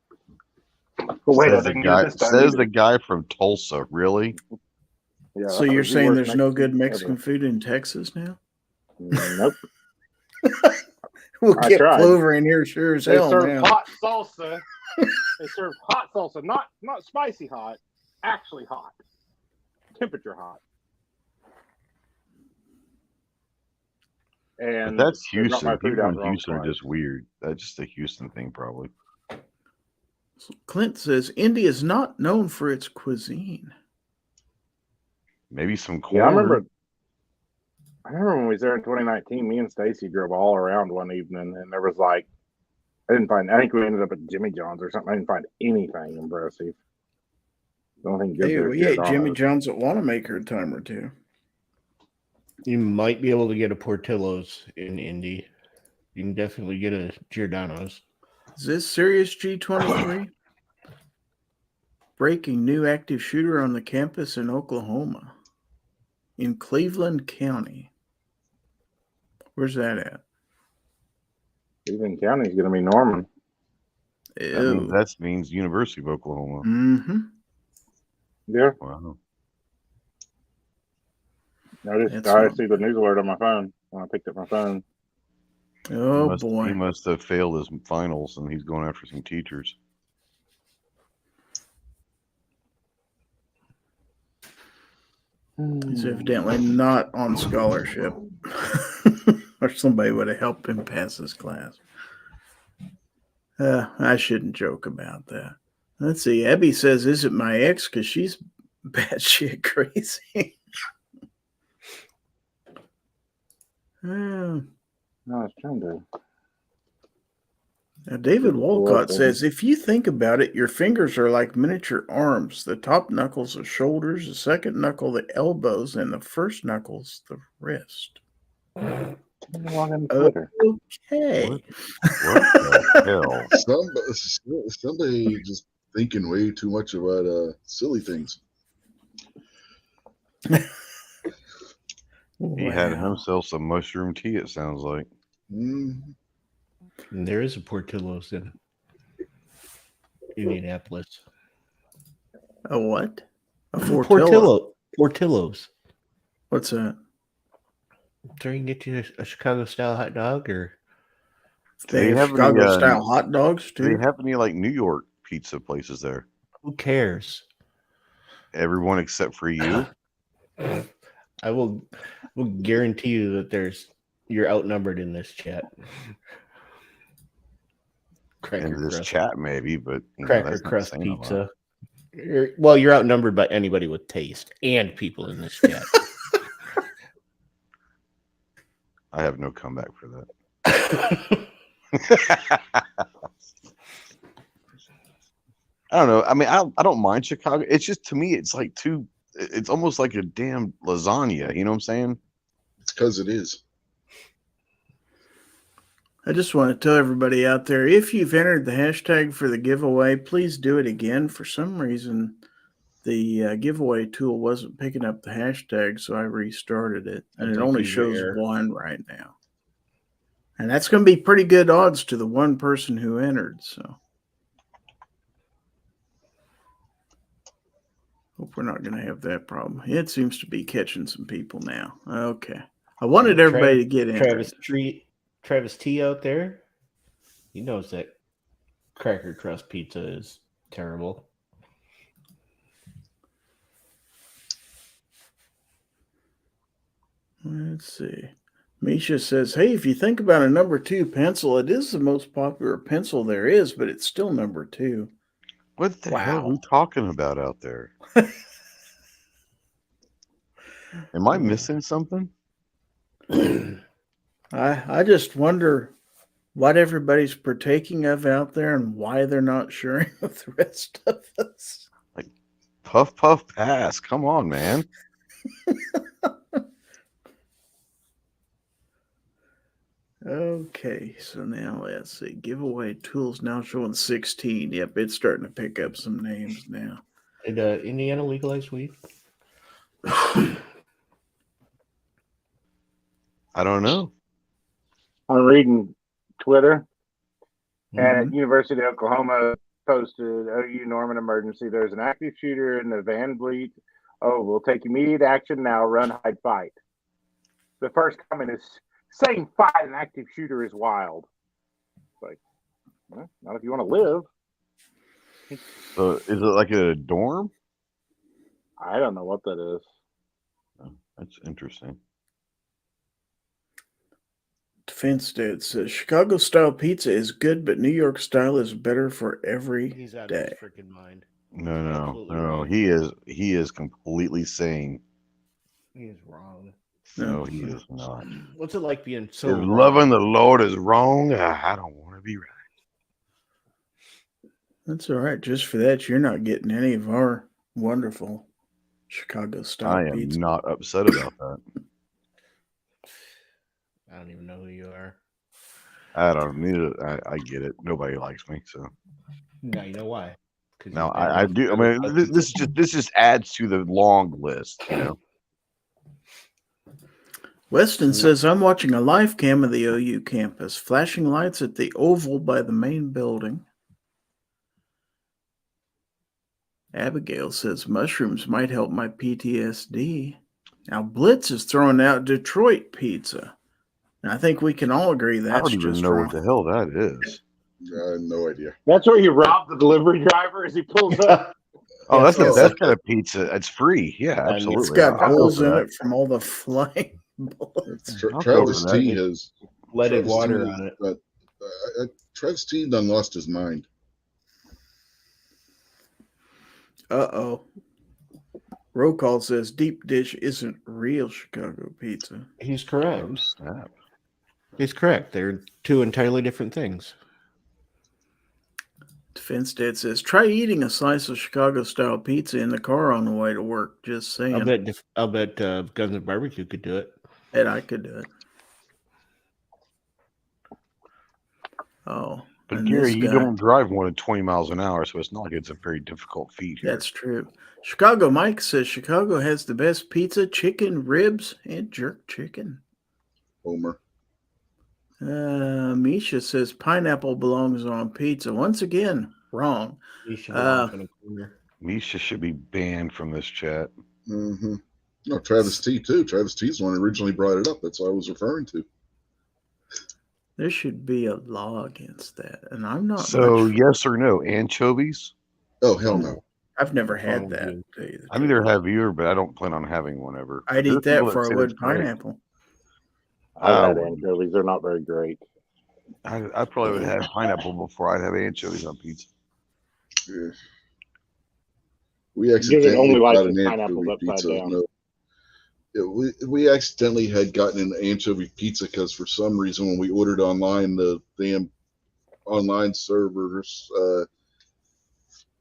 But wait, says the guy from Tulsa. Really? Yeah. So you're saying there's no good Mexican food in Texas now? Nope. We'll get Clover in here sure as hell. They serve hot salsa. They serve hot salsa, not spicy hot, actually hot, temperature hot. And but that's Houston. People in Houston are just weird. That's just a Houston thing, probably. So Clint says India is not known for its cuisine. Maybe some corn. Yeah, I remember when we was there in 2019. Me and Stacy drove all around one evening, and there was I think we ended up at Jimmy John's or something. I didn't find anything impressive. The only thing good there. We ate Jimmy John's at Wanamaker a time or two. You might be able to get a Portillo's in Indy. You can definitely get a Giordano's. Is this Serious G23? Breaking new active shooter on the campus in Oklahoma. In Cleveland County. Where's that at? Cleveland County is going to be Norman. That means University of Oklahoma. Mm-hmm. Yeah. Wow. I see the news alert on my phone when I picked up my phone. Oh, boy. He must have failed his finals, and he's going after some teachers. He's evidently not on scholarship. Or somebody would have helped him pass his class. I shouldn't joke about that. Let's see. Abby says, is it my ex? Because she's batshit crazy. No, I was trying to. Now, David Walcott says, if you think about it, your fingers are like miniature arms. The top knuckles the shoulders, the second knuckle the elbows, and the first knuckles the wrist. Okay. What the hell? Somebody just thinking way too much about silly things. He had himself some mushroom tea, it sounds like. And there is a Portillo's in Indianapolis. A what? A Portillo. Portillo's. What's that? So you can get you a Chicago style hot dog, or They have Chicago style hot dogs too. Do they have any like New York pizza places there? who cares? Everyone except for you. I will guarantee you that you're outnumbered in this chat. In this chat, maybe, but cracker crust pizza. You're outnumbered by anybody with taste and people in this chat. I have no comeback for that. I don't know. I mean, I don't mind Chicago. It's just, to me, it's like it's almost like a damn lasagna. You know what I'm saying? It's because it is. I just want to tell everybody out there, if you've entered the hashtag for the giveaway, please do it again. For some reason, the giveaway tool wasn't picking up the hashtag, so I restarted it. And it only shows one right now. And that's going to be pretty good odds to the one person who entered. So hope we're not going to have that problem. It seems to be catching some people now. Okay. I wanted everybody to get in. Travis T out there, he knows that cracker crust pizza is terrible. Let's see. Misha says, hey, if you think about a number 2 pencil, it is the most popular pencil there is, but it's still number 2. What the hell are we talking about out there? Am I missing something? I just wonder what everybody's partaking of out there and why they're not sharing with the rest of us. Like, puff, puff, pass. Come on, man. Okay, so now let's see. Giveaway tools now showing 16. Yep, it's starting to pick up some names now. Did Indiana legalize weed? I don't know. I'm reading Twitter, and at University of Oklahoma posted OU Norman emergency. There's an active shooter in the Van Vliet. Oh, we'll take immediate action now. Run, hide, fight. The first comment is saying fight an active shooter is wild. It's like, well, not if you want to live. So is it like a dorm? I don't know what that is. Oh, that's interesting. Defense Dad says Chicago style pizza is good, but New York style is better for every He's out day. of his freaking mind. No. He is completely sane. He is wrong. No, he is not. What's it like being so If loving the Lord is wrong, I don't want to be right. That's all right. Just for that, you're not getting any of our wonderful Chicago style pizza. I am not upset about that. I don't even know who you are. I don't need it. I get it. Nobody likes me, so. Now you know why. Now I do. I mean, this just adds to the long list, you know. Weston says, I'm watching a live cam of the OU campus, flashing lights at the oval by the main building. Abigail says, mushrooms might help my PTSD. Now, Blitz is throwing out Detroit pizza. And I think we can all agree that's I don't even just know wrong. what the hell that is. I have no idea. That's where you rob the delivery driver as he pulls up. Oh, that's the best kind of pizza. It's free. Yeah, absolutely. It's got I'll holes go in for it from all the flying bullets. Travis T has leaded water on it. But Travis T done lost his mind. Uh-oh. Roll call says deep dish isn't real Chicago pizza. He's correct. Oh, snap. He's correct. They're two entirely different things. Defense Dad says, try eating a slice of Chicago-style pizza in the car on the way to work. Just saying. I'll bet Guns and Barbecue could do it. And I could do it. Oh. But Gary, you don't drive more than 20 miles an hour, so it's not like it's a very difficult feat here. That's true. Chicago Mike says Chicago has the best pizza, chicken, ribs, and jerk chicken. Homer. Misha says pineapple belongs on pizza. Once again, wrong. Misha should be banned from this chat. Mm-hmm. No, Travis T too. Travis T's the one who originally brought it up. That's what I was referring to. There should be a law against that, and I'm not. So yes or no, anchovies? Oh hell no! I've never had that. I neither have either, but I don't plan on having one ever. I'd eat that before I would pineapple. I've had anchovies. They're not very great. I probably would have pineapple before I'd have anchovies on pizza. Yeah. We accidentally only got likes an pineapples anchovy upside pizza. down. No. Yeah, we accidentally had gotten an anchovy pizza because for some reason when we ordered online, the damn online servers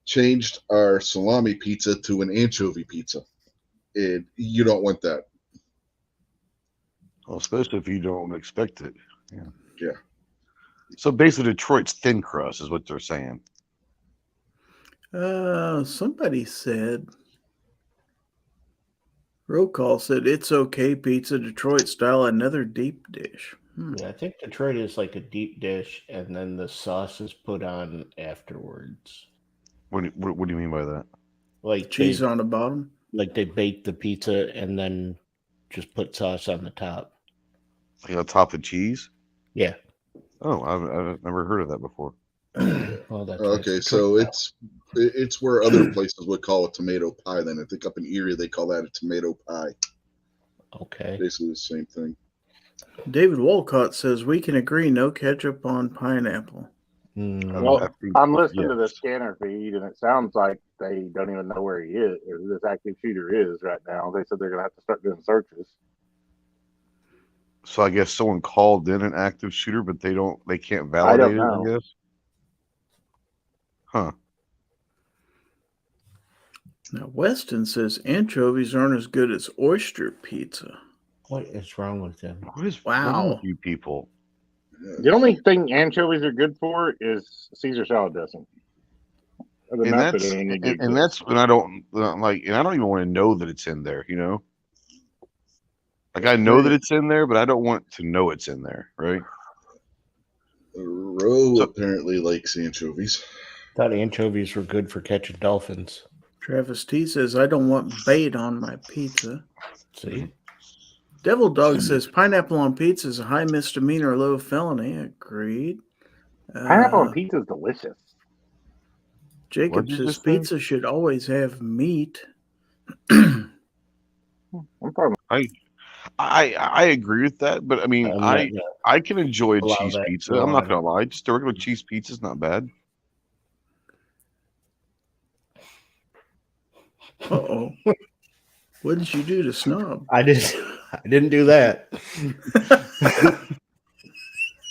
changed our salami pizza to an anchovy pizza, and you don't want that. Well, especially if you don't expect it. Yeah. Yeah. So basically, Detroit's thin crust is what they're saying. Somebody said. Roll call said it's okay pizza, Detroit style, another deep dish. Yeah, I think Detroit is like a deep dish, and then the sauce is put on afterwards. What do you mean by that? Like cheese on the bottom? Like they bake the pizza and then just put sauce on the top. Like on top of cheese? Yeah. Oh, I've never heard of that before. Well, that's okay, so it's where other places would call it tomato pie. Then I think up in Erie they call that a tomato pie. Okay, basically the same thing. David Wolcott says we can agree no ketchup on pineapple. Well, I'm listening to the scanner feed, and it sounds like they don't even know where he is, or who this active shooter is right now. They said they're going to have to start doing searches. So I guess someone called in an active shooter, but they can't validate it, I guess. Huh. Now Weston says anchovies aren't as good as oyster pizza. What is wrong with them? What is wrong with you people? The only thing anchovies are good for is Caesar salad dressing. And that's when I don't like, and I don't even want to know that it's in there, you know? Like I know that it's in there, but I don't want to know it's in there, right? Roe apparently likes anchovies. Thought anchovies were good for catching dolphins. Travis T says, I don't want bait on my pizza. See? Devil Dog says, pineapple on pizza is a high misdemeanor or low felony. Agreed. Pineapple on pizza is delicious. Jacob says, pizza should always have meat. I agree with that, but I mean, I can enjoy cheese pizza. I'm not going to lie. Just a regular cheese pizza is not bad. Uh-oh. What did you do to Snob? I didn't do that.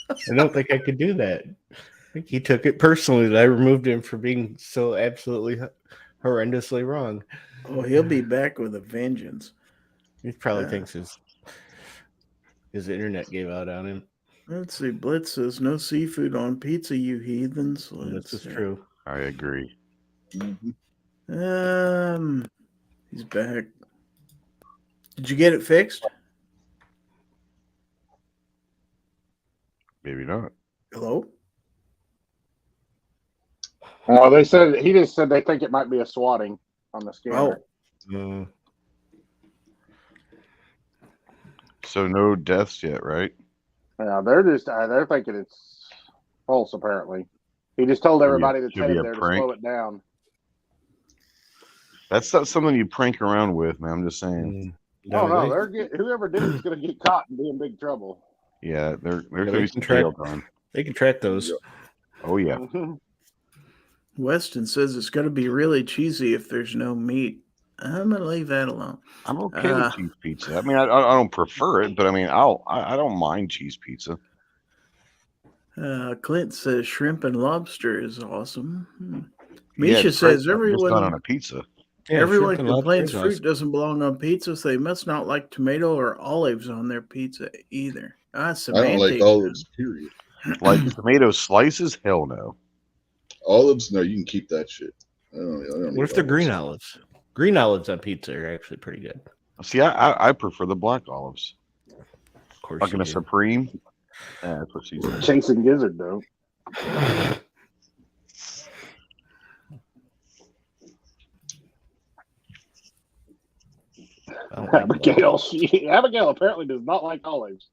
I don't think I could do that. I think he took it personally that I removed him for being so absolutely horrendously wrong. Oh, he'll be back with a vengeance. He probably thinks his internet gave out on him. Let's see. Blitz says, no seafood on pizza, you heathens. This is true. I agree. He's back. Did you get it fixed? Maybe not. Hello? Oh, he just said they think it might be a swatting on the scanner. Oh. So no deaths yet, right? Yeah, they're thinking it's false. Apparently, he just told everybody that's headed there to slow it down. That's not something you prank around with, man. I'm just saying. No, whoever did it is going to get caught and be in big trouble. Yeah, there's going to be some jail time. They can track those. Oh yeah. Weston says it's going to be really cheesy if there's no meat. I'm going to leave that alone. I'm okay with cheese pizza. I mean, I don't prefer it, but I mean, I don't mind cheese pizza. Clint says shrimp and lobster is awesome. Misha says everyone not on a pizza. Yeah, everyone complains fruit doesn't belong on pizza, so they must not like tomato or olives on their pizza either. I don't like olives, period. Like tomato slices? Hell no. Olives? No, you can keep that shit. I don't what if they're green olives? Green olives on pizza are actually pretty good. See, I prefer the black olives. Of course, like in a Supreme. Yeah, that's what she said. Chasing Gizzard, though. Abigail apparently does not like olives.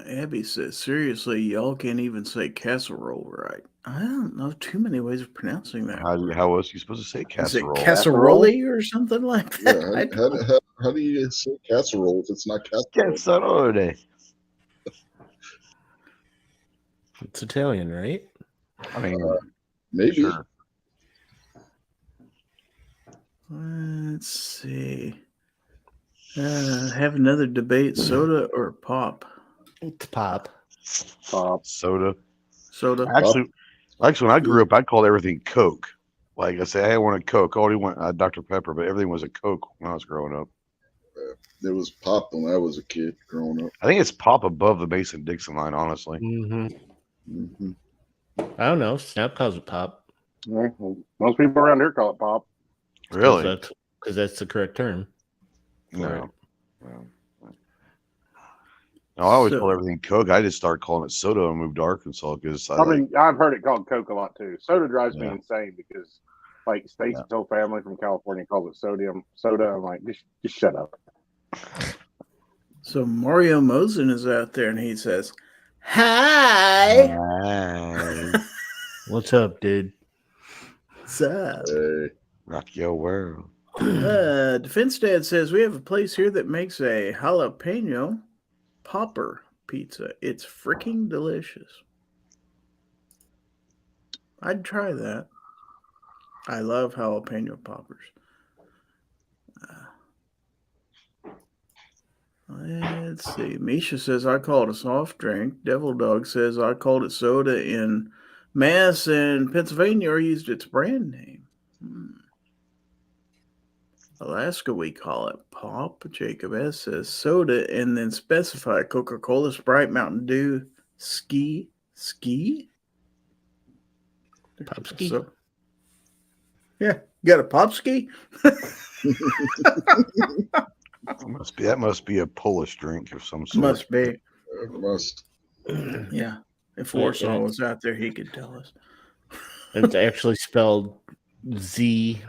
Abby says, seriously, y'all can't even say casserole right. I don't know too many ways of pronouncing that. How was you supposed to say Is it casserole? casserole or something like that? Yeah, how do you say casserole if it's not casserole? Casserole. It's Italian, right? I mean, Maybe. sure. Let's see. Have another debate, soda or pop? It's pop. Pop. Soda. Soda. Actually, when I grew up, I called everything Coke. Like I say, I want a Coke. I already want Dr. Pepper, but everything was a Coke when I was growing up. It was pop when I was a kid growing up. I think it's pop above the Mason-Dixon line, honestly. Mm-hmm. I don't know. Snap calls it pop. Yeah, well, most people around here call it pop. Really? Because that's the correct term. No. No, I always call everything Coke. I just started calling it soda and moved to Arkansas because I've heard it called Coke a lot too. Soda drives me insane because, like, Stacy's whole family from California calls it soda. I'm like, just shut up. So Mario Mosen is out there and he says, "Hi." What's up, dude? What's up? Hey. Rock your world. Defense Dad says we have a place here that makes a jalapeno popper pizza. It's freaking delicious. I'd try that. I love jalapeno poppers. Let's see. Misha says I called it a soft drink. Devil Dog says I called it soda in Mass and Pennsylvania, or used its brand name. Alaska, we call it pop. Jacob S says soda and then specify Coca-Cola, Sprite, Mountain Dew, ski. Pop ski. So, yeah, you got a pop ski? That must be a Polish drink of some sort. Must be. It must. Yeah. If Warsaw was out there, he could tell us. It's actually spelled ZH.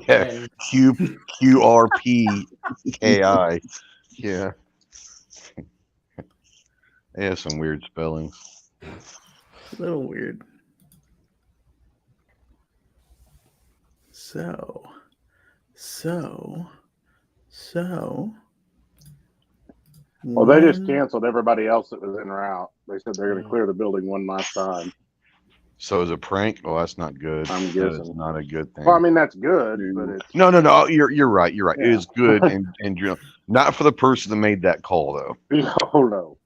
Yeah, QRPKI. Yeah. They have some weird spellings. A little weird. So. Well, they just canceled everybody else that was en route. They said they're going to clear the building one last time. So is a prank? Well, that's not good. I'm guessing. That's not a good thing. Well, I mean, that's good, but it's... No. You're right. Yeah. It is good, and not for the person that made that call, though. Oh, no.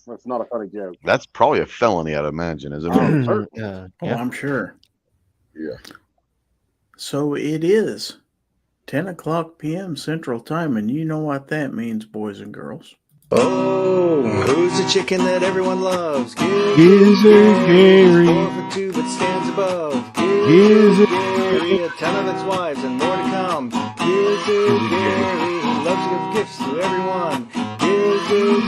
That's not a funny joke. That's probably a felony, I'd imagine, isn't it? Yeah. I'm sure. Yeah. So it is 10 o'clock p.m. Central Time, and you know what that means, boys and girls. Oh, who's the chicken that everyone loves? Gizzard Gary. 4'2" but stands above. Gizzard Gary, a ton of its wives and more to come. Gizzard Gary, who loves to give gifts to everyone. Gizzard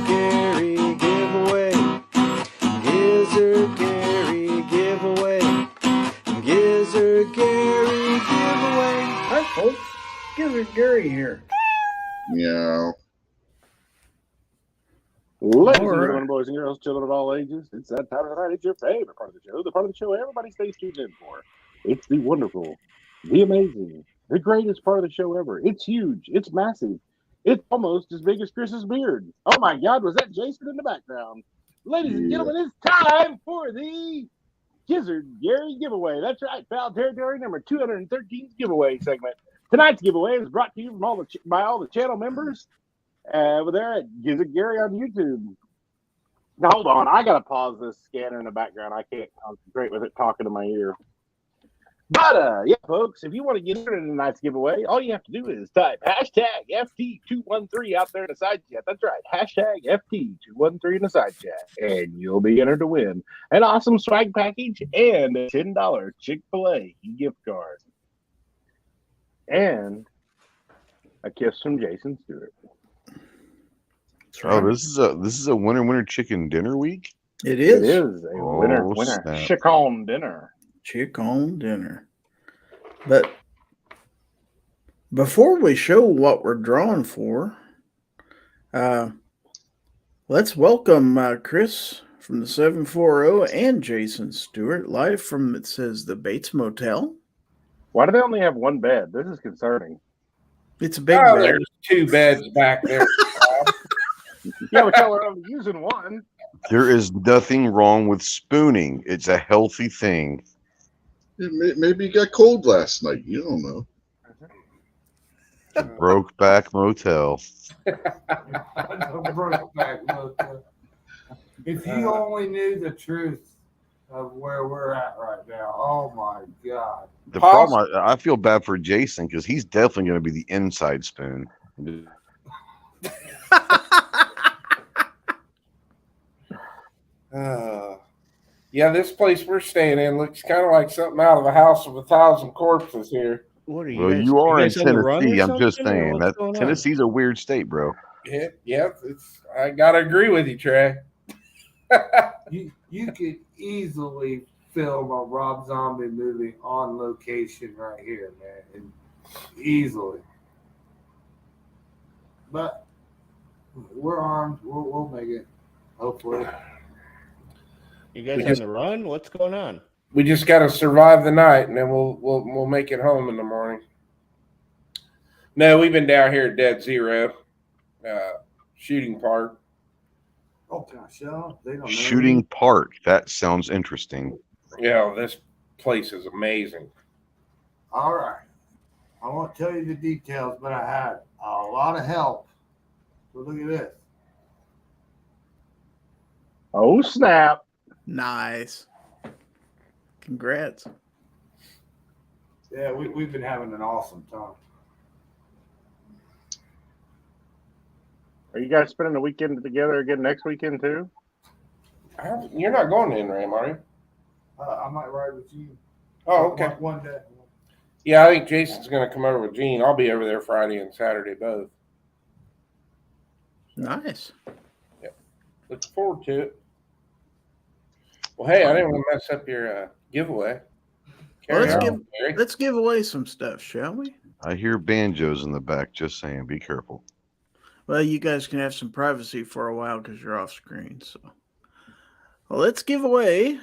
Gary, giveaway. Gizzard Gary, giveaway. Gizzard Gary, giveaway. Hi, folks. Gizzard Gary here. Meow. Ladies and gentlemen, boys and girls, children of all ages, it's that time of the night. It's your favorite part of the show, the part of the show everybody stays tuned in for. It's the wonderful, the amazing, the greatest part of the show ever. It's huge. It's massive. It's almost as big as Chris's beard. Oh my God, was that Jason in the background? Ladies and gentlemen, it's time for the Gizzard Gary giveaway. That's right, Fowl Territory number 213 giveaway segment. Tonight's giveaway is brought to you from by all the channel members over there at Gizzard Gary on YouTube. Now, hold on. I got to pause this scanner in the background. I can't concentrate with it talking to my ear. But yeah, folks, if you want to get into tonight's giveaway, all you have to do is type hashtag FT213 out there in the side chat. That's right, hashtag FT213 in the side chat, and you'll be entered to win an awesome swag package and a $10 Chick-fil-A gift card. And a kiss from Jason Stewart. Oh, this is a winter chicken dinner week. It is. It is a winner snap. chicken dinner. Chick-on dinner. But before we show what we're drawing for, let's welcome Chris from the 740 and Jason Stewart live from, it says, the Bates Motel. Why do they only have one bed? This is concerning. It's a big bed. There's 2 beds back there. Yeah, but y'all are only using one. There is nothing wrong with spooning. It's a healthy thing. Maybe you got cold last night. You don't know. The Brokeback Motel. If you only knew the truth of where we're at right now, oh my God. The problem, I feel bad for Jason because he's definitely going to be the inside spoon. Yeah, this place we're staying in looks kind of like something out of a house of 1,000 corpses here. What are you? Well, guys, you are in guys on the run or Tennessee. I'm just something, or saying what's that going on? Tennessee's a weird state, bro. Yeah, I gotta agree with you, Trey. You could easily film a Rob Zombie movie on location right here, man, and easily. But we're armed. We'll make it. Hopefully. You guys on the run? What's going on? We just gotta survive the night, and then we'll make it home in the morning. No, we've been down here at Dead Zero, shooting park. Oh gosh, y'all, they don't know. Shooting Park. That sounds interesting. Yeah, this place is amazing. All right. I won't tell you the details, but I had a lot of help. So look at this. Oh, snap. Nice. Congrats. Yeah, we've been having an awesome time. Are you guys spending the weekend together again next weekend, too? You're not going to NRAAM, are you? I might ride with you. Oh, okay. One day. Yeah, I think Jason's going to come over with Gene. I'll be over there Friday and Saturday both. Nice. Looking forward to it. Well, hey, I didn't want to mess up your giveaway. Well, Carry on, Gary. let's give away some stuff, shall we? I hear banjos in the back. Just saying, be careful. Well, you guys can have some privacy for a while because you're off screen. So, well, let's give away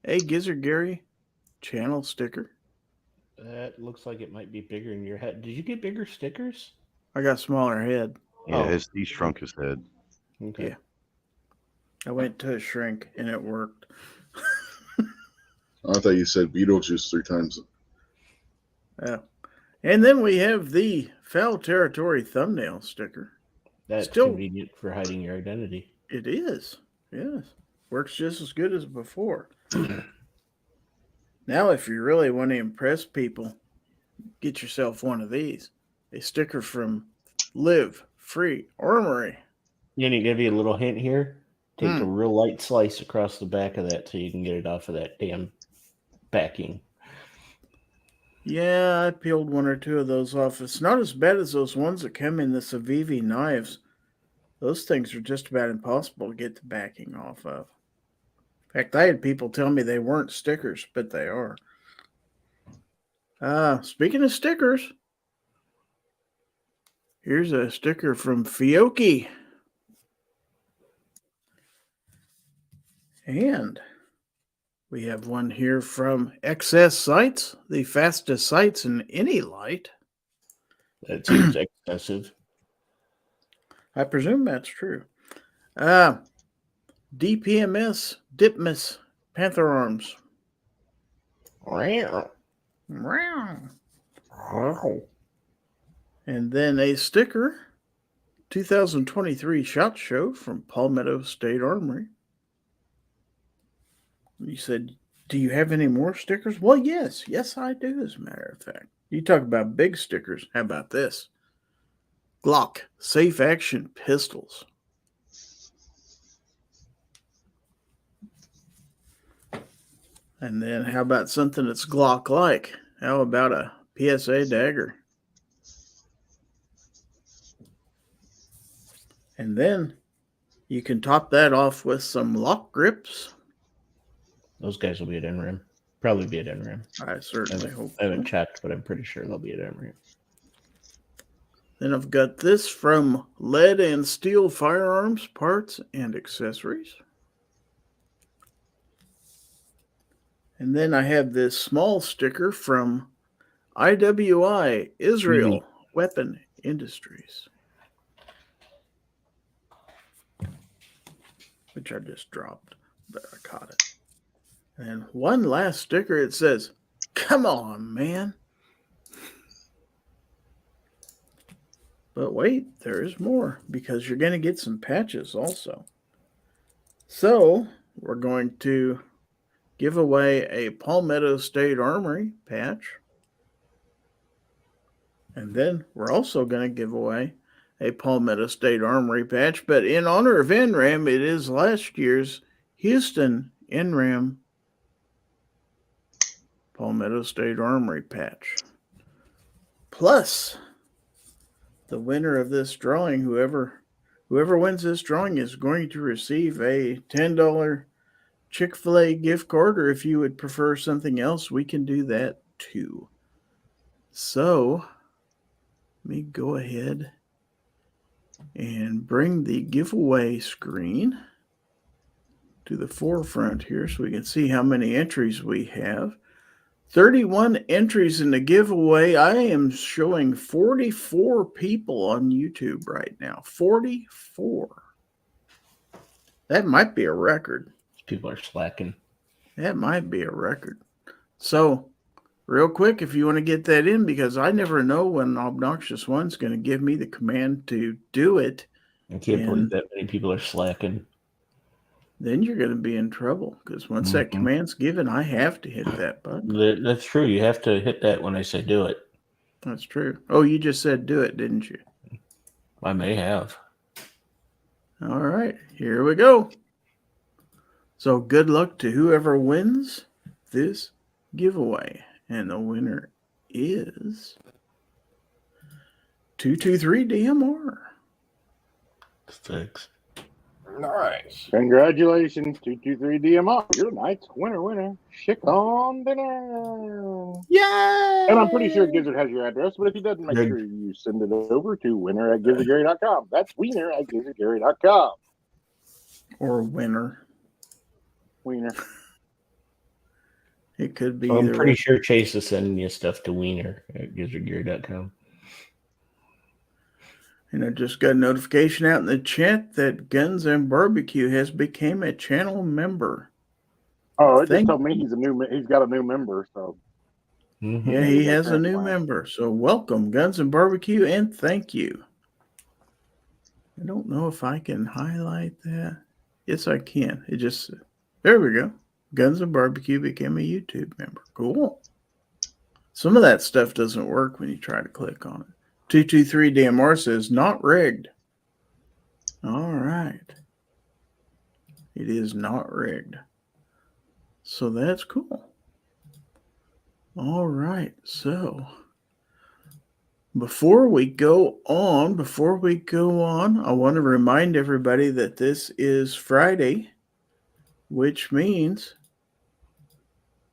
a Gizzard Gary channel sticker. That looks like it might be bigger in your head. Did you get bigger stickers? I got smaller head. Yeah, he shrunk his head. Okay. Yeah. I went to a shrink and it worked. I thought you said Beetlejuice 3 times. Yeah. And then we have the Fowl Territory thumbnail sticker. That's Still- convenient for hiding your identity. It is. Yes. Works just as good as before. Now, if you really want to impress people, get yourself one of these. A sticker from Live Free Armory. You need to give you a little hint here. Take a real light slice across the back of that so you can get it off of that damn backing. Yeah, I peeled one or two of those off. It's not as bad as those ones that come in the Civivi knives. Those things are just about impossible to get the backing off of. In fact, I had people tell me they weren't stickers, but they are. Speaking of stickers, here's a sticker from Fiocchi. And we have one here from XS Sights, the fastest sights in any light. That seems excessive. I presume that's true. DPMS, Dipmus, Panther Arms. Wow. And then a sticker, 2023 SHOT Show from Palmetto State Armory. You said Do you have any more stickers? Well, yes. Yes, I do, as a matter of fact. You talk about big stickers. How about this? Glock Safe Action Pistols. And then how about something that's Glock-like? How about a PSA dagger? And then you can top that off with some lock grips. Those guys will be at NRAAM. Probably be at NRAAM. I certainly hope. I haven't checked, but I'm pretty sure they'll be at NRAAM. Then I've got this from Lead and Steel Firearms, Parts and Accessories. And then I have this small sticker from IWI, Israel Weapon Industries, which I just dropped, but I caught it. And one last sticker, it says, "Come on, man." But wait, there is more, because you're going to get some patches also. So we're going to give away a Palmetto State Armory patch. And then we're also going to give away a Palmetto State Armory patch. But in honor of NRAAM, it is last year's Houston NRAAM Palmetto State Armory patch. Plus, the winner of this drawing, whoever wins this drawing, is going to receive a $10 Chick-fil-A gift card, or if you would prefer something else, we can do that too. So let me go ahead and bring the giveaway screen to the forefront here so we can see how many entries we have. 31 entries in the giveaway. I am showing 44 people on YouTube right now. 44. That might be a record. People are slacking. That might be a record. So, real quick, if you want to get that in, because I never know when Obnoxious One's going to give me the command to do it. I can't believe that many people are slacking. Then you're going to be in trouble, because once that command's given, I have to hit that button. That's true. You have to hit that when I say do it. That's true. Oh, you just said do it, didn't you? I may have. All right, here we go. So good luck to whoever wins this giveaway. And the winner is 223DMR. Thanks. Nice. Congratulations, 223DMR. You're tonight's winner. Chick on dinner. Yay! And I'm pretty sure Gizzard has your address, but if he doesn't, make sure you send it over to winner@gizzardgary.com. That's wiener@gizzardgary.com. Or winner. Wiener. It could be. I'm pretty sure Chase is sending you stuff to wiener@gizzardgary.com. And I just got a notification out in the chat that Guns and Barbecue has become a channel member. Oh, it just told me he's got a new member. So yeah, he has a new member. So welcome, Guns and Barbecue, and thank you. I don't know if I can highlight that. Yes, I can. It just there we go. Guns and Barbecue became a YouTube member. Cool. Some of that stuff doesn't work when you try to click on it. 223DMR says not rigged. All right. It is not rigged. So that's cool. All right. So before we go on, I want to remind everybody that this is Friday, which means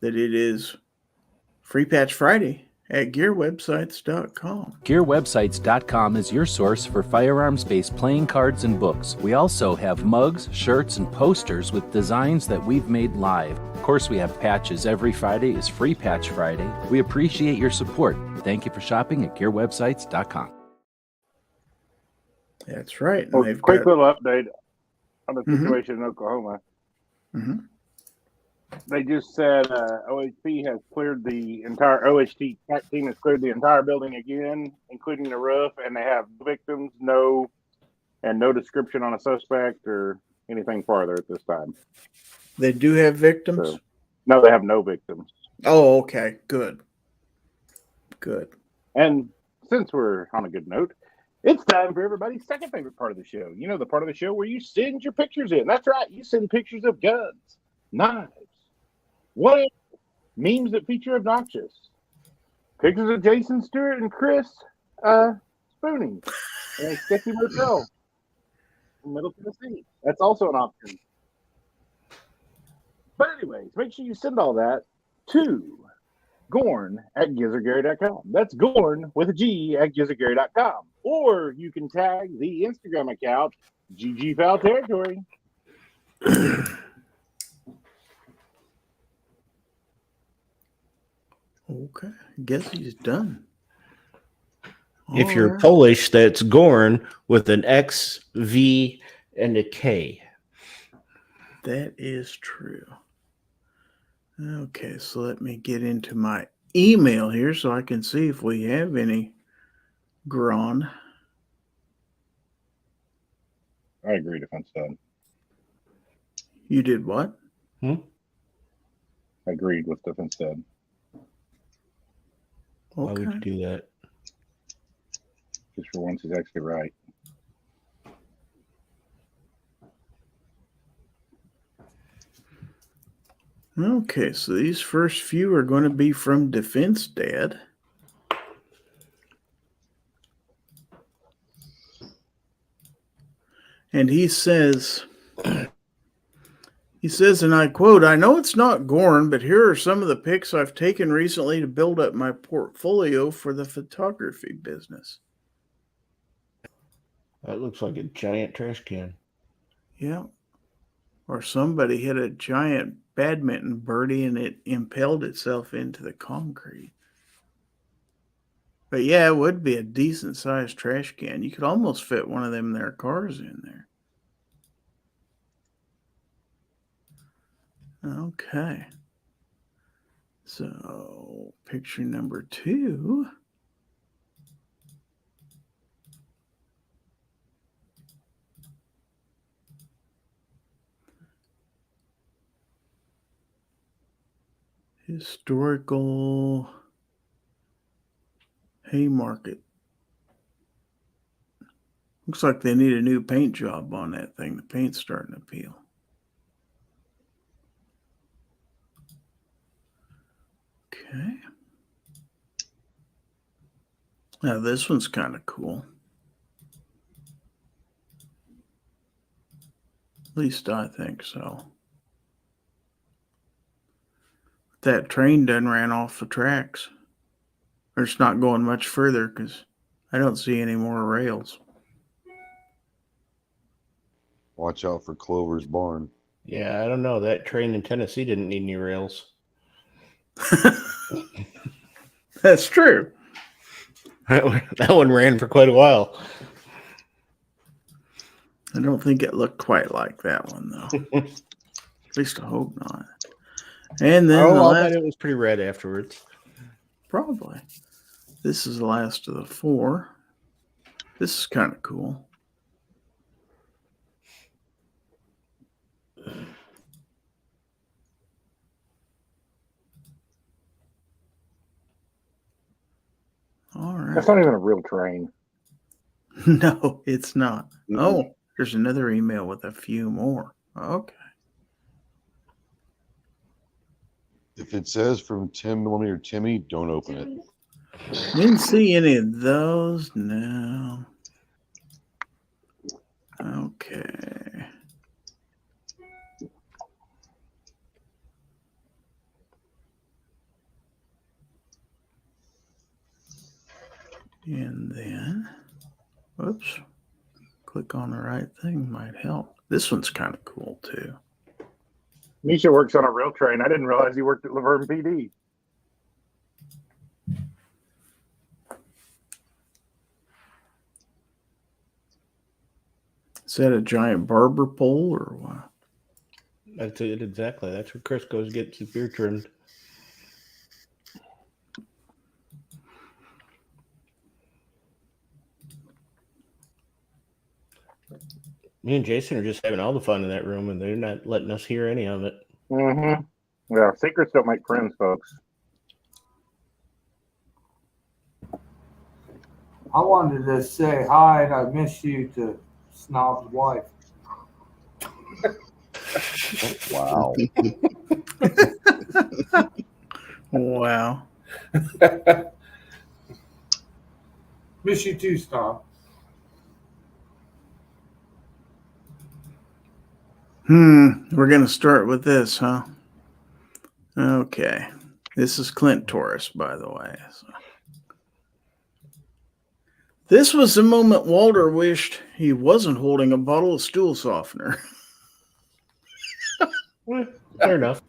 that it is Free Patch Friday at GearWebsites.com. GearWebsites.com is your source for firearms-based playing cards and books. We also have mugs, shirts, and posters with designs that we've made live. Of course, we have patches. Every Friday is Free Patch Friday. We appreciate your support. Thank you for shopping at GearWebsites.com. That's right. Well, quick little update on the situation in Oklahoma. Mm-hmm. They just said OHP has cleared the entire OHT team has cleared the entire building again, including the roof, and they have victims, no description on a suspect or anything farther at this time. They do have victims. So, No, they have no victims. Oh, okay. Good. Good. And since we're on a good note, it's time for everybody's second favorite part of the show. You know, the part of the show where you send your pictures in. That's right. You send pictures of guns, knives, what memes that feature obnoxious, pictures of Jason Stewart and Chris spooning in a sketchy motel in Middle Tennessee. That's also an option. But anyways, make sure you send all that to GORN at GizzardGary.com. That's GORN with a G at GizzardGary.com. Or you can tag the Instagram account, GG Fowl Territory. Okay. Guess he's done. If All you're right. Polish, that's GORN with an X, V, and a K. That is true. Okay, so let me get into my email here so I can see if we have any GORN. I agree, Defense Dad. You did what? I agreed with Defense Dad. Why would Okay. you do that? Just for once, he's actually right. Okay, so these first few are going to be from Defense Dad. And he says, and I quote, "I know it's not GORN, but here are some of the pics I've taken recently to build up my portfolio for the photography business." That looks like a giant trash can. Yeah. Or somebody hit a giant badminton birdie and it impelled itself into the concrete. But yeah, it would be a decent sized trash can. You could almost fit one of them there cars in there. Okay. So picture number 2. Historical Haymarket. Looks like they need a new paint job on that thing. The paint's starting to peel. Okay. Now this one's kind of cool. At least I think so. That train done ran off the tracks. Or it's not going much further because I don't see any more rails. Watch out for Clover's barn. Yeah, I don't know. That train in Tennessee didn't need any rails. That's true. That one ran for quite a while. I don't think it looked quite like that one, though. At least I hope not. And then the I'll last, bet it was pretty red afterwards. probably. This is the last of the 4. This is kind of cool. All right. That's not even a real train. No, it's not. Mhm. Oh, there's another email with a few more. Okay. If it says from 10mm Timmy, don't open it. Didn't see any of those. No. Okay. And then, whoops, click on the right thing might help. This one's kind of cool too. Misha works on a real train. I didn't realize he worked at Laverne PD. Is that a giant barber pole or what? That's it exactly. That's where Chris goes to get his beard trimmed. Me and Jason are just having all the fun in that room, and they're not letting us hear any of it. Mm-hmm. Yeah, secrets don't make friends, folks. I wanted to say hi and I miss you to Snob's wife. Wow. Wow. Miss you too, Snob. We're going to start with this, huh? Okay. This is Clint Torres, by the way. So. This was the moment Walter wished he wasn't holding a bottle of stool softener. Fair enough.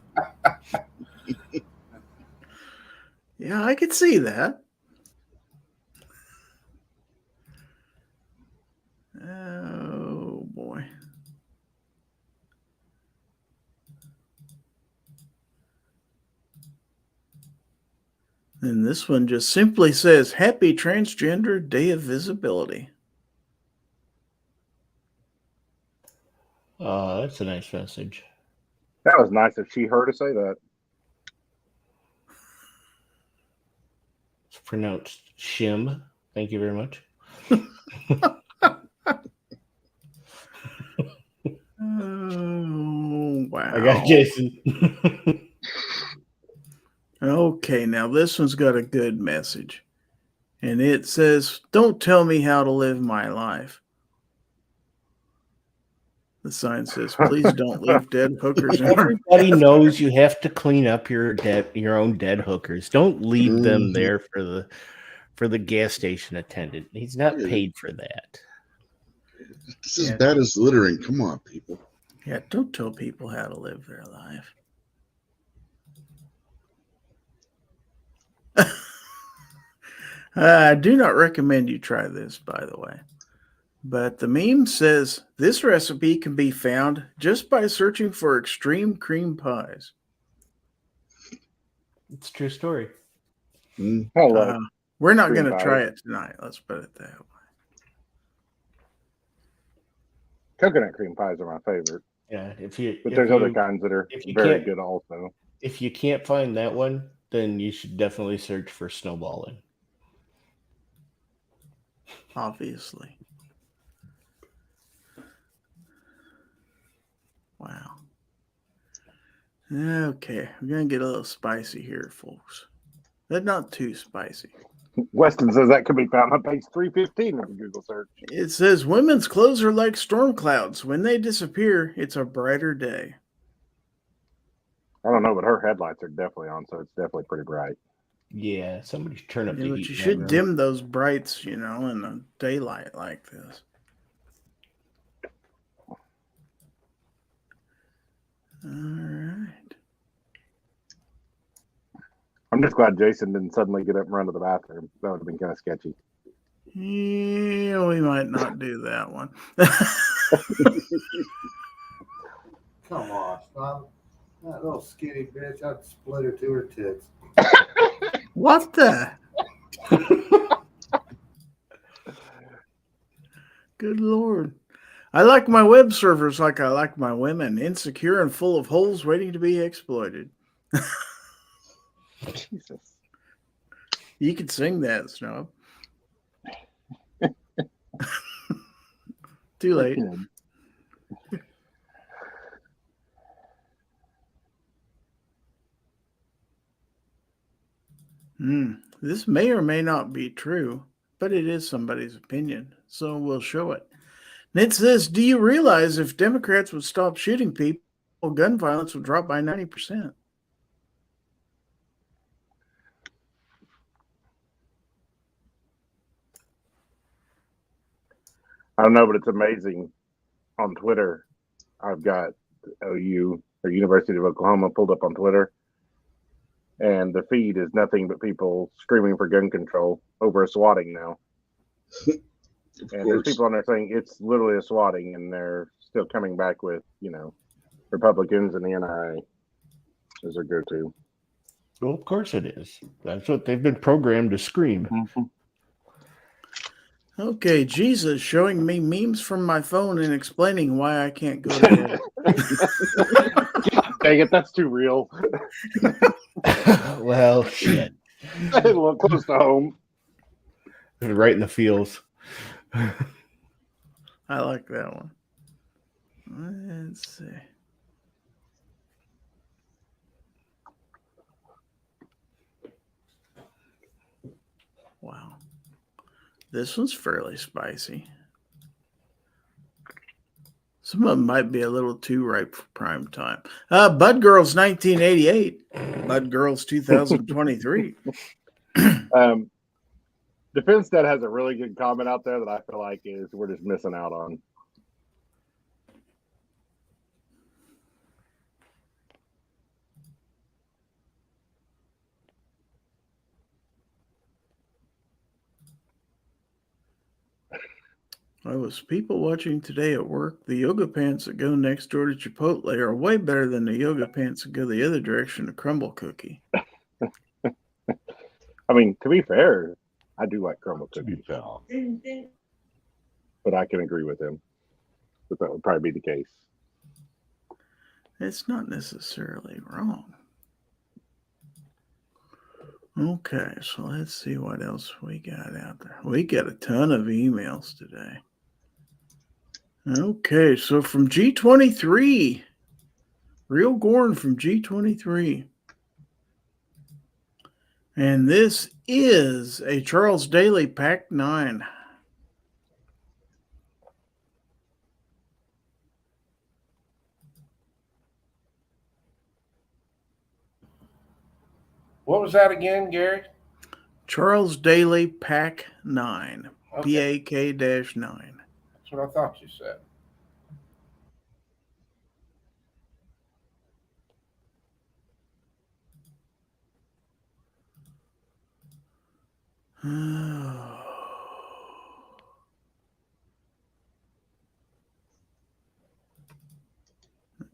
Yeah, I could see that. Oh, boy. And this one just simply says, Happy Transgender Day of Visibility. That's a nice message. That was nice of she, her to say that. It's pronounced shim. Thank you very much. Oh, wow. I got Jason. Okay, now this one's got a good message. And it says, Don't tell me how to live my life. The sign says, Please don't leave dead hookers in our... Everybody knows you have to clean up your own dead hookers. Don't leave them there for the gas station attendant. He's not paid for that. This is bad as littering. Come on, people. Yeah, don't tell people how to live their life. I do not recommend you try this, by the way. But the meme says this recipe can be found just by searching for extreme cream pies. It's a true story. Hello. We're not Cream going to pie. try it tonight. Let's put it that way. Coconut cream pies are my favorite. Yeah, But there's other kinds that are very good also. If you can't find that one, then you should definitely search for snowballing. Obviously. Wow. Okay, we're going to get a little spicy here, folks. But not too spicy. Weston says that could be found on page 315 of the Google search. It says women's clothes are like storm clouds. When they disappear, it's a brighter day. I don't know, but her headlights are definitely on, so it's definitely pretty bright. Yeah, somebody's turn up the But heat. you in that should room. dim those brights, in the daylight like this. All right. I'm just glad Jason didn't suddenly get up and run to the bathroom. That would have been kind of sketchy. Yeah, we might not do that one. Come on, Snob. That little skinny bitch, I'd split her to her tits. What the? Good Lord. I like my web servers like I like my women, insecure and full of holes waiting to be exploited. Jesus. You could sing that, Snob. Too late. This may or may not be true, but it is somebody's opinion, so we'll show it. And it says, do you realize if Democrats would stop shooting people, gun violence would drop by 90%? I don't know, but it's amazing. On Twitter, I've got OU or University of Oklahoma pulled up on Twitter, and the feed is nothing but people screaming for gun control over a swatting now. And there's people on there saying it's literally a swatting, and they're still coming back with, Republicans and the NRA as their go-to. Well, of course it is. That's what they've been programmed to scream. Mm-hmm. Okay, Jesus showing me memes from my phone and explaining why I can't go to bed. Dang it, that's too real. Well, shit. A little close to home. Right in the fields. I like that one. Let's see. Wow. This one's fairly spicy. Some of them might be a little too ripe for prime time. Bud Girls 1988. Bud Girls 2023. Defense Dad has a really good comment out there that I feel like is we're just missing out on. I was people watching today at work. The yoga pants that go next door to Chipotle are way better than the yoga pants that go the other direction to Crumble Cookie. I mean, to be fair, I do like crumble cookies, but I can agree with him that would probably be the case. It's not necessarily wrong. Okay, so let's see what else we got out there. We got a ton of emails today. Okay, so from G23, Real Gorn from G23. And this is a Charles Daly Pack 9. What was that again, Gary? Charles Daly Pack 9. Okay. PAK-9. That's what I thought you said.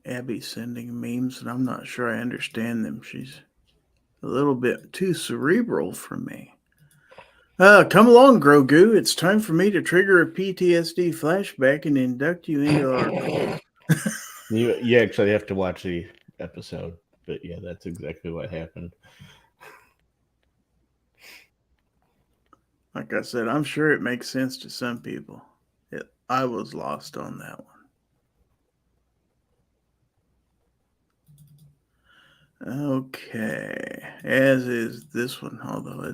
Abby's sending memes, and I'm not sure I understand them. She's a little bit too cerebral for me. Come along, Grogu. It's time for me to trigger a PTSD flashback and induct you into our cult. You actually have to watch the episode, but yeah, that's exactly what happened. Like I said, I'm sure it makes sense to some people. I was lost on that one. Okay, as is this one, although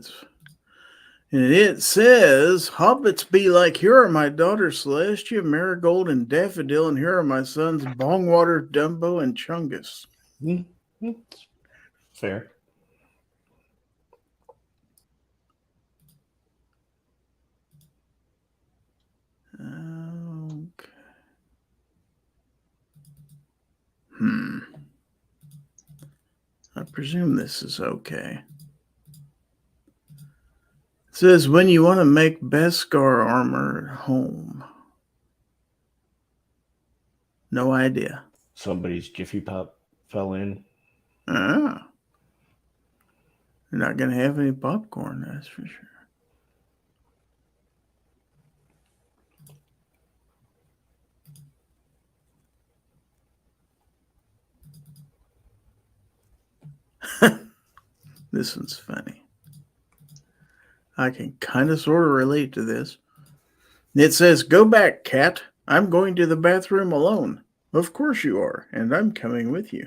and it says, Hobbits be like, here are my daughters Celestia, Marigold, and Daffodil, and here are my sons Bongwater, Dumbo, and Chungus. Fair. Okay. I presume this is okay. It says, when you want to make Beskar armor at home. No idea. Somebody's Jiffy Pop fell in. You're not going to have any popcorn, that's for sure. This one's funny. I can kind of sort of relate to this. It says, go back, cat. I'm going to the bathroom alone. Of course you are, and I'm coming with you.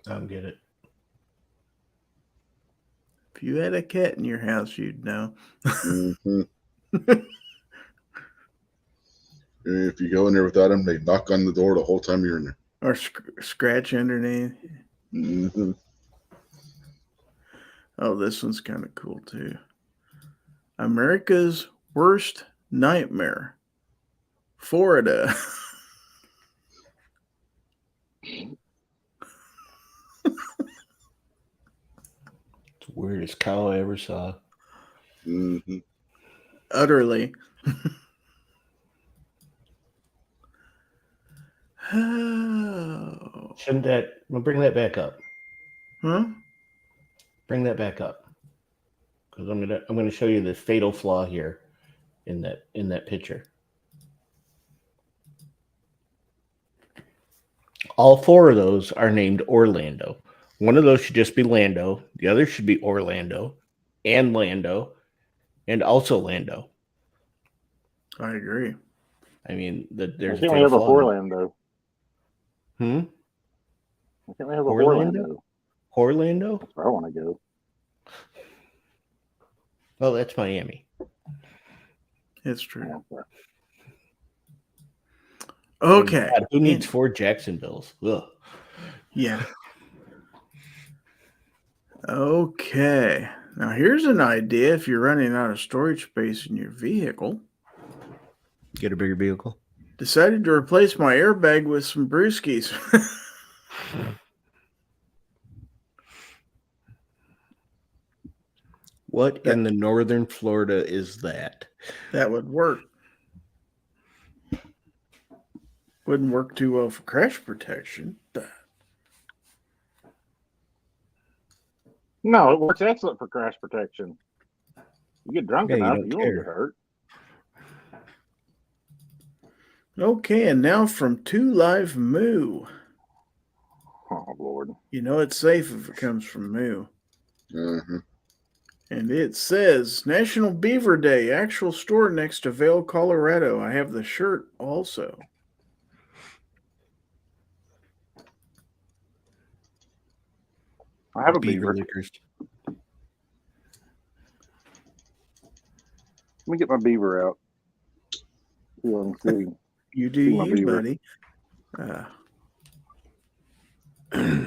I don't get it. If you had a cat in your house, you'd know. Mm-hmm. If you go in there without them, they knock on the door the whole time you're in there. Or scratch underneath. Mm-hmm. Oh, this one's kind of cool, too. America's worst nightmare. Florida. It's the weirdest cow I ever saw. Mm-hmm. Utterly. Oh. Shouldn't that? Well, bring that back up. Huh? Bring that back up, because I'm gonna show you the fatal flaw here in that picture. All four of those are named Orlando. One of those should just be Lando. The other should be Orlando, and also Lando. I agree. I mean, Why there's can't we have a flaw in it. Orlando? Hmm? Why can't we have a Orlando? Orlando? Orlando? That's where I want to go. Well, that's Miami. It's true. Yeah. Okay. God, who needs 4 Jacksonvilles? Ugh. Yeah. Okay. Now here's an idea if you're running out of storage space in your vehicle. Get a bigger vehicle. Decided to replace my airbag with some brewskis. What in the northern Florida is that? That would work. Wouldn't work too well for crash protection. No, it works excellent for crash protection. You get drunk Yeah, you enough, don't you won't care. get hurt. Okay, and now from 2 Live Moo. Oh, Lord. You know it's safe if it comes from Moo. Uh-huh. And it says National Beaver Day, actual store next to Vail, Colorado. I have the shirt also. I have a beaver. liquors. Let me get my beaver out. See what I can see. You do See my you, beaver. buddy.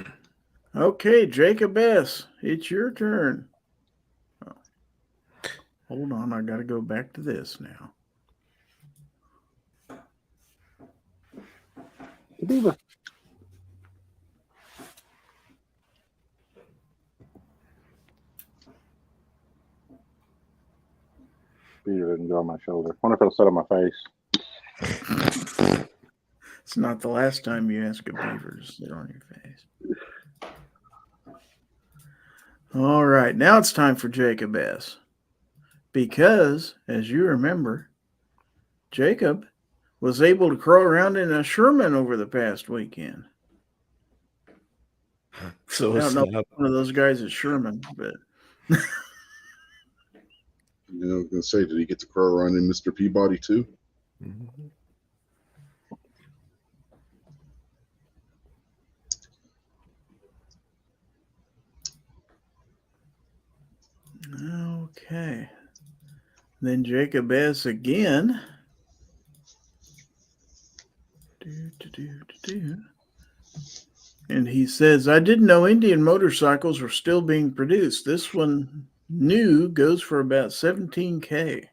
Okay, Jacob S., it's your turn. Oh. Hold on, I got to go back to this now. The beaver. Beaver didn't go on my shoulder. Wonder if it'll sit on my face. It's not the last time you ask a beaver to sit on your face. All right, now it's time for Jacob S. Because, as you remember, Jacob was able to crawl around in a Sherman over the past weekend. So I don't know if one of those guys is Sherman, but You know, I was going to say, did he get to crawl around in Mr. Peabody too? Mhm. okay. Then Jacob S. again. And he says, I didn't know Indian motorcycles were still being produced. This one new goes for about $17,000.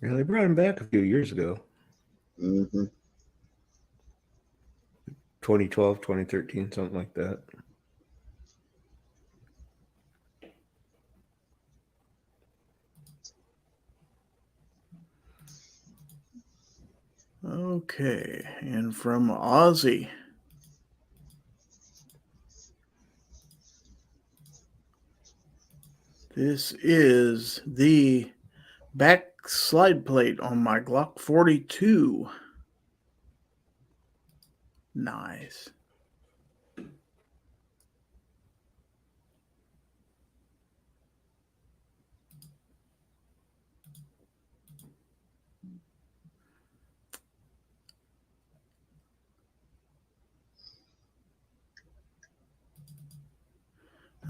Yeah, they brought him back a few years ago. Mm-hmm. 2012, 2013, something like that. Okay, and from Ozzy. This is the back slide plate on my Glock 42. Nice.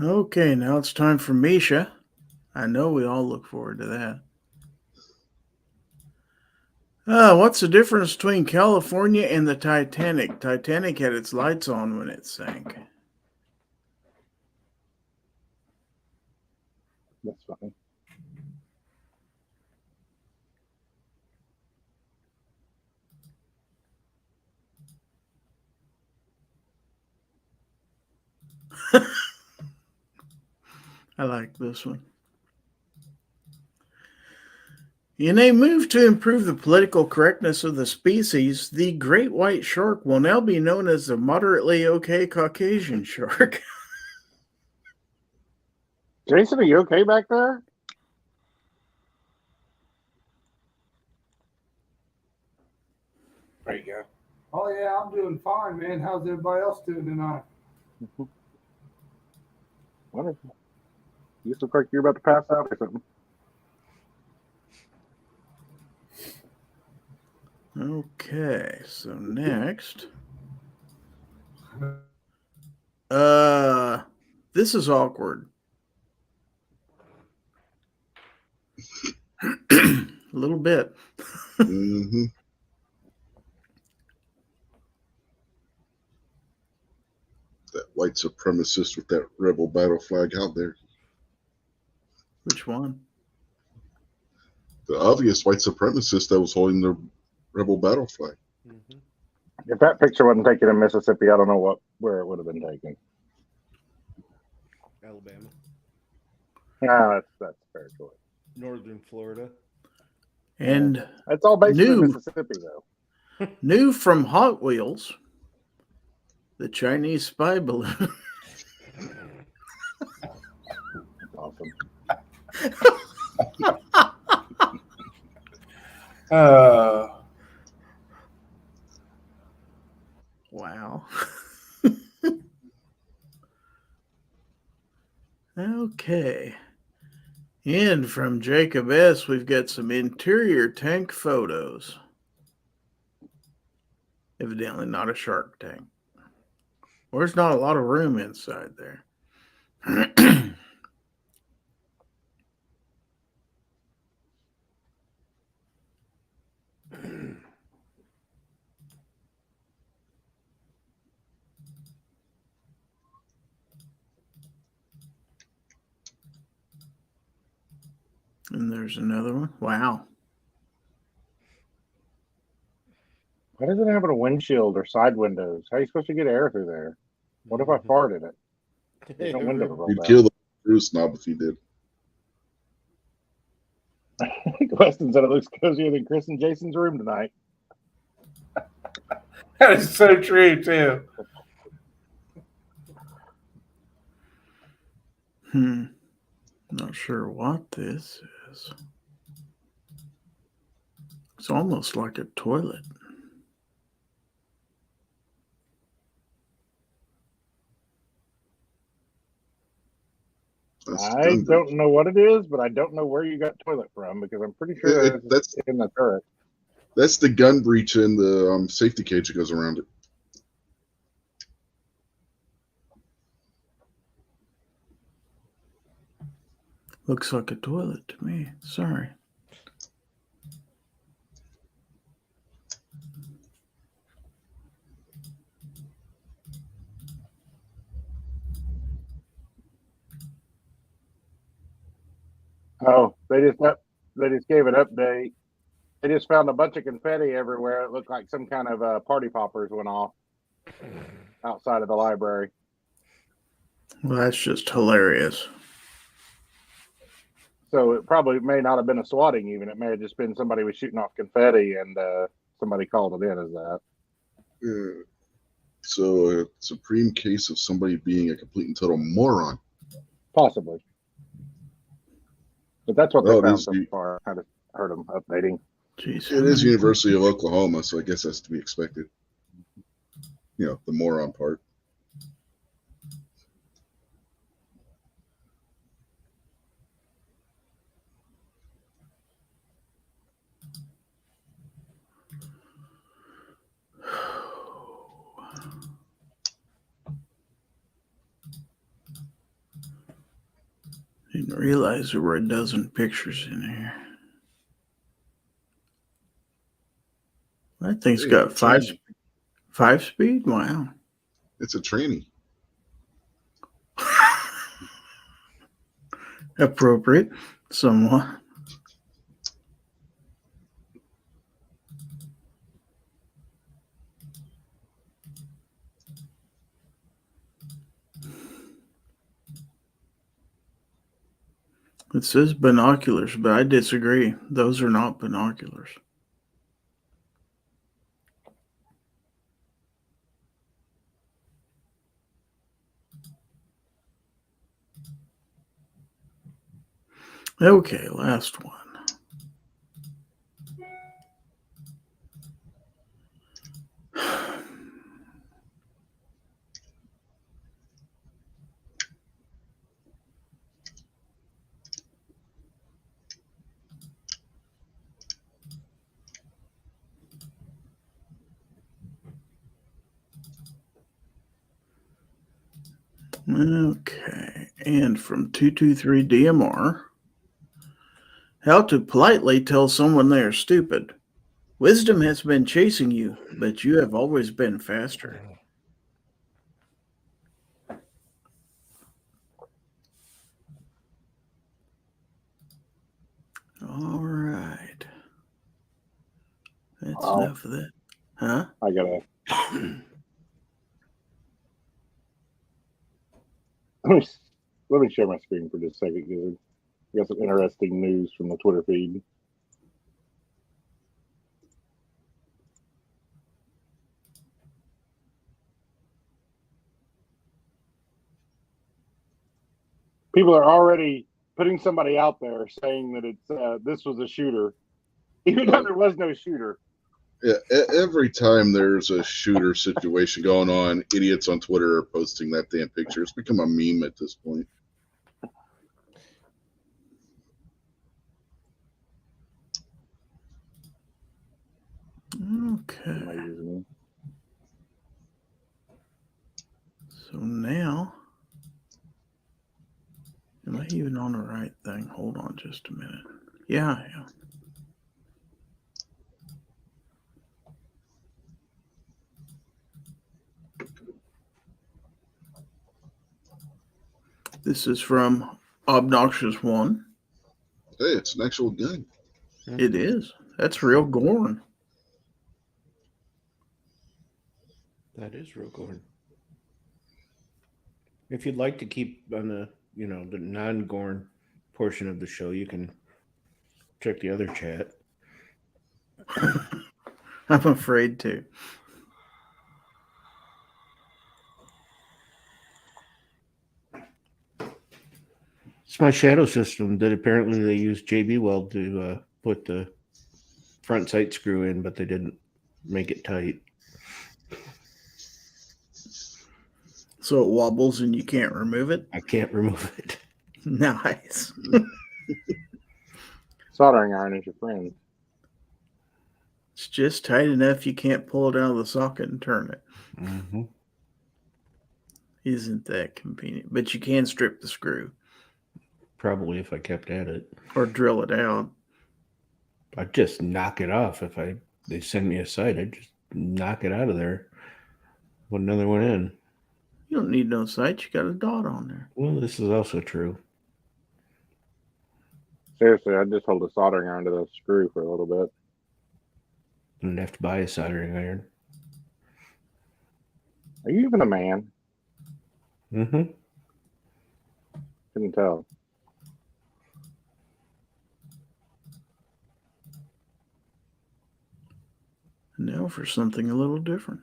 Okay, now it's time for Misha. I know we all look forward to that. What's the difference between California and the Titanic? Titanic had its lights on when it sank. That's fine. I like this one. In a move to improve the political correctness of the species, the great white shark will now be known as the moderately okay Caucasian shark. Jason, are you okay back there? There you go. Oh yeah, I'm doing fine, man. How's everybody else doing tonight? Wonderful. You just look like you're about to pass out or something. Okay, so next. This is awkward. A little bit. Mm-hmm. That white supremacist with that rebel battle flag out there. Which one? The obvious white supremacist that was holding the rebel battle flag. Mm-hmm. If that picture wasn't taken in Mississippi, I don't know where it would have been taken. Alabama. No, that's fair choice. Northern Florida. And That's all based in New. Mississippi, though. new from Hot Wheels, the Chinese spy balloon. Awesome. Wow. Okay. And from Jacob S., we've got some interior tank photos. Evidently not a shark tank. Or there's not a lot of room inside there. And there's another one. Wow. Why doesn't it have a windshield or side windows? How are you supposed to get air through there? What if I fart in it? There's no window to roll You'd down. kill the cruise snob if you did. Weston said it looks cozier than Chris and Jason's room tonight. That is so true, too. Not sure what this is. It's almost like a toilet. I don't know what it is, but I don't know where you got toilet from because I'm pretty sure that's in the turret. That's the gun breech and the safety cage that goes around it. Looks like a toilet to me. Sorry. Oh, they just gave an update. They just found a bunch of confetti everywhere. It looked like some kind of party poppers went off outside of the library. Well, that's just hilarious. So it probably may not have been a swatting even. It may have just been somebody was shooting off confetti and somebody called it in as that. Yeah. So a supreme case of somebody being a complete and total moron. Possibly. But that's what they Well, found so far. I just heard them updating. Jeez. It is University of Oklahoma, so I guess that's to be expected. You know, the moron part. Didn't realize there were a dozen pictures in here. That thing's got five speed? Wow. It's a tranny. Appropriate, somewhat. It says binoculars, but I disagree. Those are not binoculars. Okay, last one. Okay. And from 223 DMR, how to politely tell someone they are stupid. Wisdom has been chasing you, but you have always been faster. All right. That's enough of that. Huh? I gotta. Let me share my screen for just a second, Gizzard. We got some interesting news from the Twitter feed. People are already putting somebody out there saying that it's this was a shooter, even though there was no shooter. Yeah, every time there's a shooter situation going on, idiots on Twitter are posting that damn picture. It's become a meme at this point. Okay. So now, am I even on the right thing? Hold on just a minute. Yeah, I am. This is from Obnoxious One. Hey, it's an actual gun. It is. That's real GORN. That is real GORN. If you'd like to keep on the the non-GORN portion of the show, you can check the other chat. I'm afraid to. It's my shadow system that apparently they used JB Weld to put the front sight screw in, but they didn't make it tight. So it wobbles and you can't remove it? I can't remove it. Nice. Soldering iron is your friend. It's just tight enough you can't pull it out of the socket and turn it. Mm-hmm. Isn't that convenient? But you can strip the screw. Probably if I kept at it. Or drill it out. I'd just knock it off. If they send me a sight, I'd just knock it out of there. Put another one in. You don't need no sight. You got a dot on there. Well, this is also true. Seriously, I'd just hold a soldering iron to the screw for a little bit. I'd have to buy a soldering iron. Are you even a man? Mm-hmm. Couldn't tell. Now for something a little different.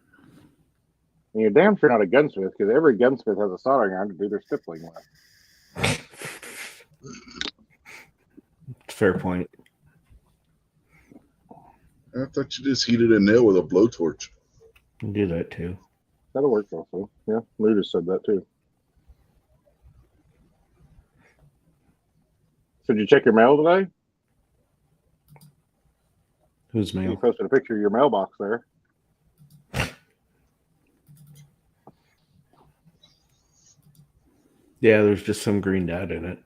And you're damn sure not a gunsmith, because every gunsmith has a soldering iron to do their stippling with. Fair point. I thought you just heated a nail with a blowtorch. You can do that too. That'll work also. Yeah, Lou just said that too. So did you check your mail today? Whose mail? You posted a picture of your mailbox there. Yeah, there's just some green dot in it.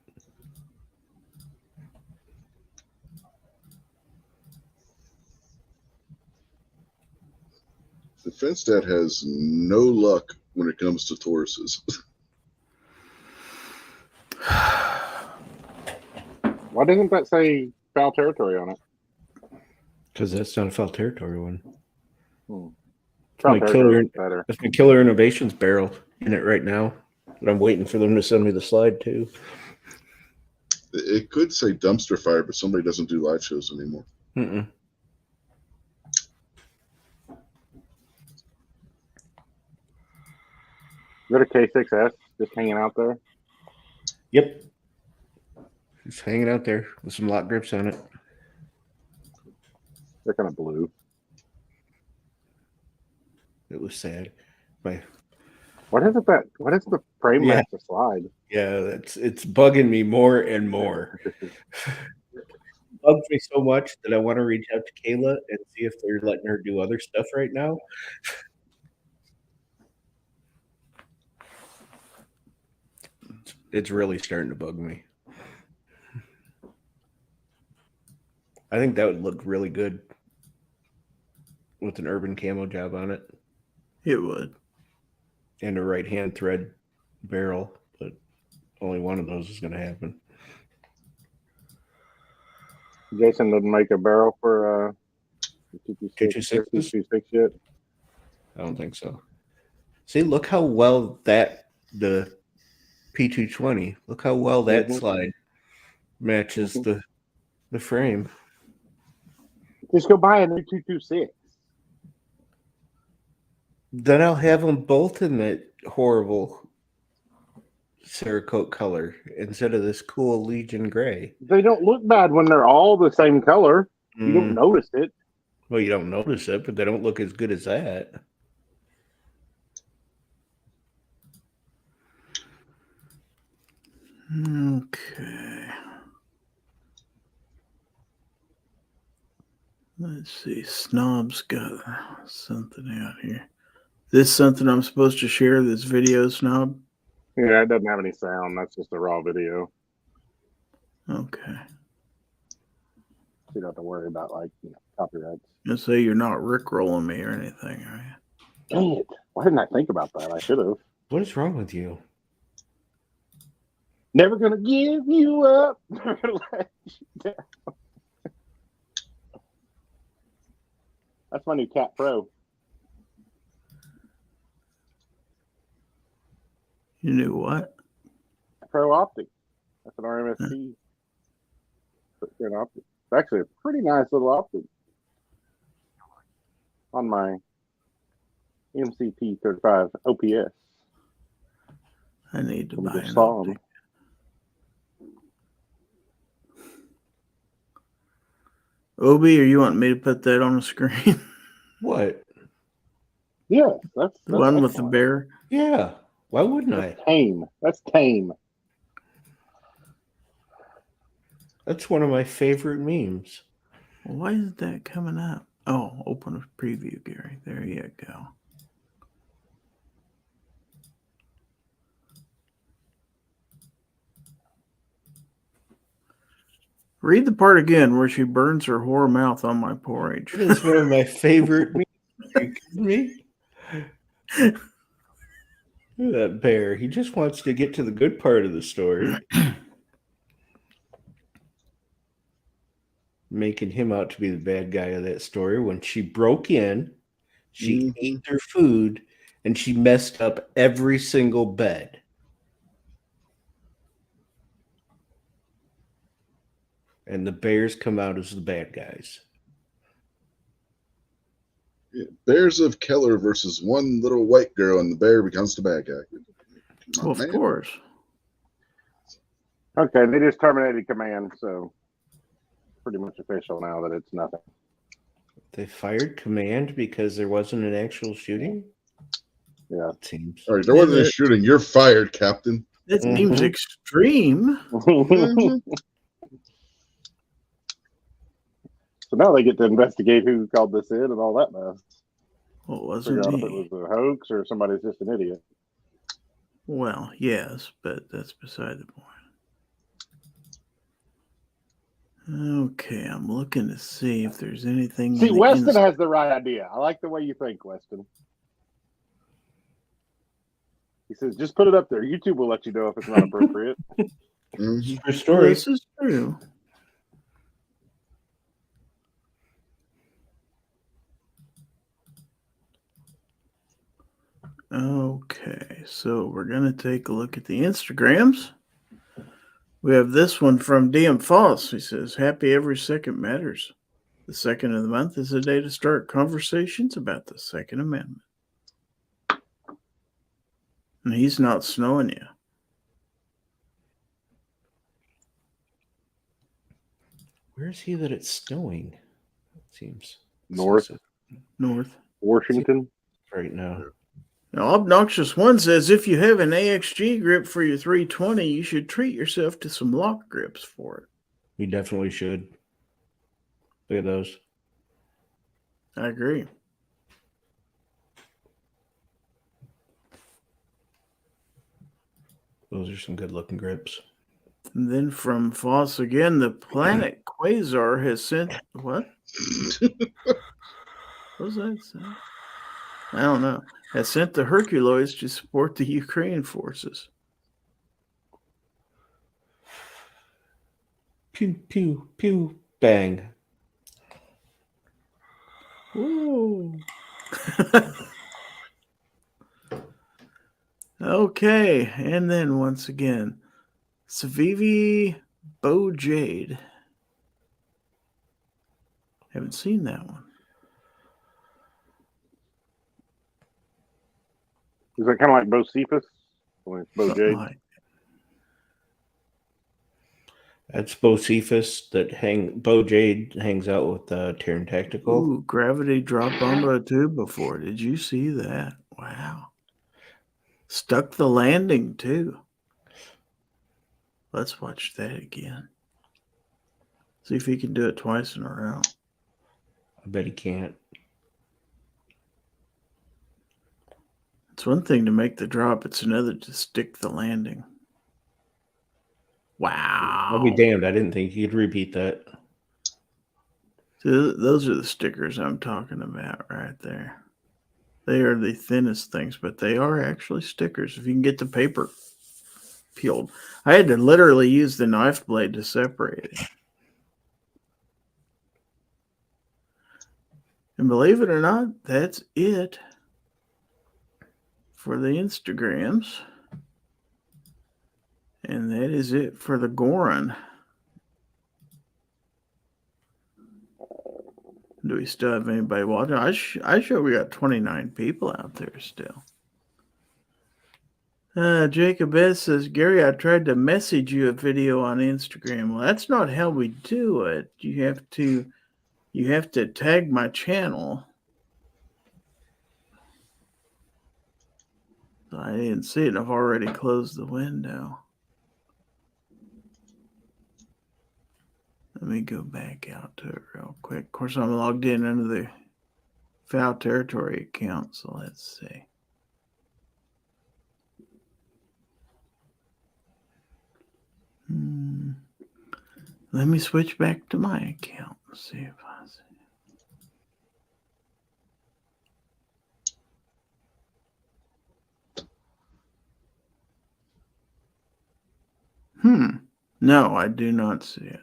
The fence dad has no luck when it comes to Tauruses. Why doesn't that say Fowl Territory on it? Because that's not a Fowl Territory one. Fowl My Territory is better. That's my Killer Innovations barrel in it right now. But I'm waiting for them to send me the slide too. It could say dumpster fire, but somebody doesn't do live shows anymore. Mm-mm. Is that a K6S just hanging out there? Yep. It's hanging out there with some lock grips on it. They're kind of blue. It was sad. What is the frame Yeah. match the slide? Yeah, it's bugging me more and more. Bugs me so much that I want to reach out to Kayla and see if they're letting her do other stuff right now. It's really starting to bug me. I think that would look really good with an urban camo job on it. It would. And a right-hand thread barrel, but only one of those is going to happen. Jason didn't make a barrel for 226s? yet. I don't think so. See, look how well the P220, look how well that slide matches the frame. Just go buy a new 226. Then I'll have them both in that horrible Cerakote color instead of this cool Legion gray. They don't look bad when they're all the same color. You don't notice it. Well, you don't notice it, but they don't look as good as that. Okay. Let's see. Snob's got something out here. This something I'm supposed to share, this video, Snob? Yeah, it doesn't have any sound. That's just a raw video. Okay. You don't have to worry about copyrights. You say you're not rickrolling me or anything, are you? Dang it. Why didn't I think about that? I should have. What is wrong with you? Never gonna give you up. Never gonna let you down. That's my new Cat Pro. You knew what? Pro optic. That's an RMSP. Optic. It's actually a pretty nice little optic on my MCP 35 OPS. I need to buy an saw optic. Obi, are you wanting me to put that on the screen? What? Yeah, that's The one with the bear? Yeah. Why wouldn't I? Tame. That's tame. That's one of my favorite memes. Well, why isn't that coming up? Oh, open a preview, Gary. There you go. Read the part again where she burns her whore mouth on my porridge. It's one of my favorite memes. Are you kidding me? Look at that bear. He just wants to get to the good part of the story. Making him out to be the bad guy of that story. When she broke in, she ate their food, and she messed up every single bed. And the bears come out as the bad guys. Yeah, Bears of Keller versus one little white girl, and the bear becomes the bad guy. Well, of course. Okay, they just terminated command, so pretty much official now that it's nothing. They fired command because there wasn't an actual shooting? Yeah. It seems. All right, there wasn't a shooting. You're fired, Captain. That seems extreme. So now they get to investigate who called this in and all that mess. Well, it wasn't Figure out me. if it was a hoax or somebody's just an idiot. Well, yes, but that's beside the point. Okay, I'm looking to see if there's anything. See, Weston has the right idea. I like the way you think, Weston. He says, just put it up there. YouTube will let you know if it's not appropriate. True story. This is true. Okay, so we're going to take a look at the Instagrams. We have this one from DM Foss. He says, happy every second matters. The second of the month is a day to start conversations about the Second Amendment. And he's not snowing you. Where is he that it's snowing? It seems North. North. Washington. Right now. Now, Obnoxious One says, if you have an AXG grip for your 320, you should treat yourself to some lock grips for it. You definitely should. Look at those. I agree. Those are some good looking grips. And then from Foss again, the planet Quasar has sent what? What does that say? I don't know. Has sent the Herculoids to support the Ukraine forces. Pew, pew, pew, bang. Ooh. Okay, and then once again, Savivi Bo Jade. Haven't seen that one. Is that kind of like Bocephus? Or it's Bo Something Jade? like That's Bocephus that Bo Jade hangs out with Terran Tactical. Ooh, gravity dropped onto a tube before. Did you see that? Wow. Stuck the landing too. Let's watch that again. See if he can do it twice in a row. I bet he can't. It's one thing to make the drop, it's another to stick the landing. Wow. I'll be damned. I didn't think you'd repeat that. So those are the stickers I'm talking about right there. They are the thinnest things, but they are actually stickers. If you can get the paper peeled. I had to literally use the knife blade to separate it. And believe it or not, that's it for the Instagrams. And that is it for the GORN. Do we still have anybody watching? I show we got 29 people out there still. Jacob S. says, Gary, I tried to message you a video on Instagram. Well, that's not how we do it. You have to tag my channel. I didn't see it. I've already closed the window. Let me go back out to it real quick. Of course, I'm logged in under the Fowl Territory account, so let's see. Let me switch back to my account and see if I see. No, I do not see it.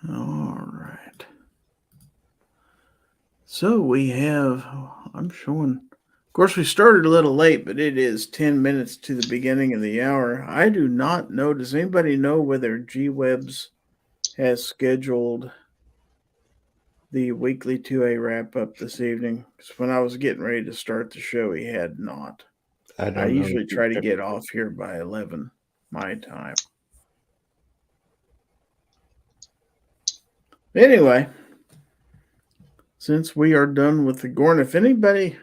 All right. So we have, I'm showing, of course, we started a little late, but it is 10 minutes to the beginning of the hour. I do not know. Does anybody know whether G-Webs has scheduled the weekly 2A wrap up this evening? Because when I was getting ready to start the show, he had not. I usually try to get off here by 11 my time. Anyway, since we are done with the GORN, if anybody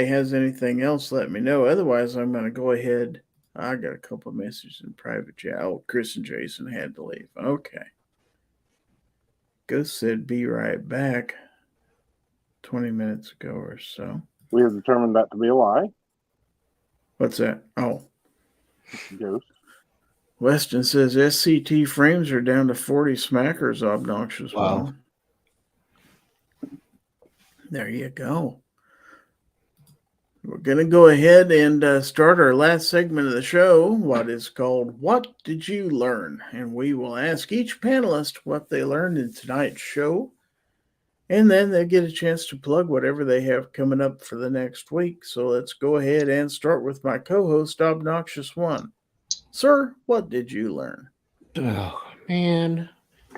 has anything else, let me know. Otherwise, I'm going to go ahead. I got a couple of messages in private chat. Oh, Chris and Jason had to leave. Okay. Ghost said, be right back 20 minutes ago or so. We have determined that to be a lie. What's that? Oh. Ghost. Weston says SCT frames are down to 40 smackers, obnoxious. Wow. One. There you go. We're going to go ahead and start our last segment of the show, what is called What Did You Learn? And we will ask each panelist what they learned in tonight's show. And then they get a chance to plug whatever they have coming up for the next week. So let's go ahead and start with my co-host, Obnoxious One. Sir, what did you learn? Oh, man.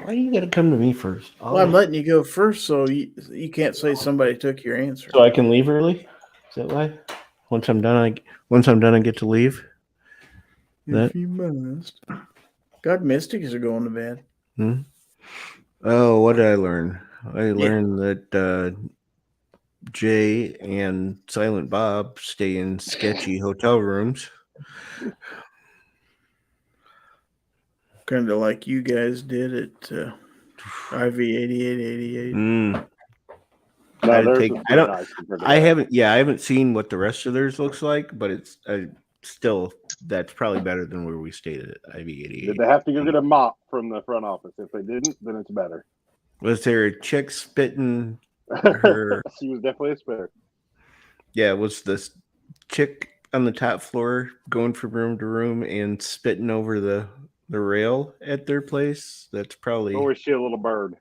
Why do you got to come to me first? Well, I'm letting you go first, so you can't say somebody took your answer. So I can leave early? Is that why? Once I'm done, I get to leave? If you must. God, Mystics are going to bed. Oh, what did I learn? I learned that Jay and Silent Bob stay in sketchy hotel rooms. Kind of like you guys did at IV 8888. No, I'd theirs take. was I don't. nice compared to I that. haven't. Yeah, I haven't seen what the rest of theirs looks like, but it's still that's probably better than where we stayed at IV88. Did they have to go get a mop from the front office? If they didn't, then it's better. Was there a chick spitting her? She was definitely a spitter. Yeah, was this chick on the top floor going from room to room and spitting over the rail at their place? That's probably. Or was she a little bird?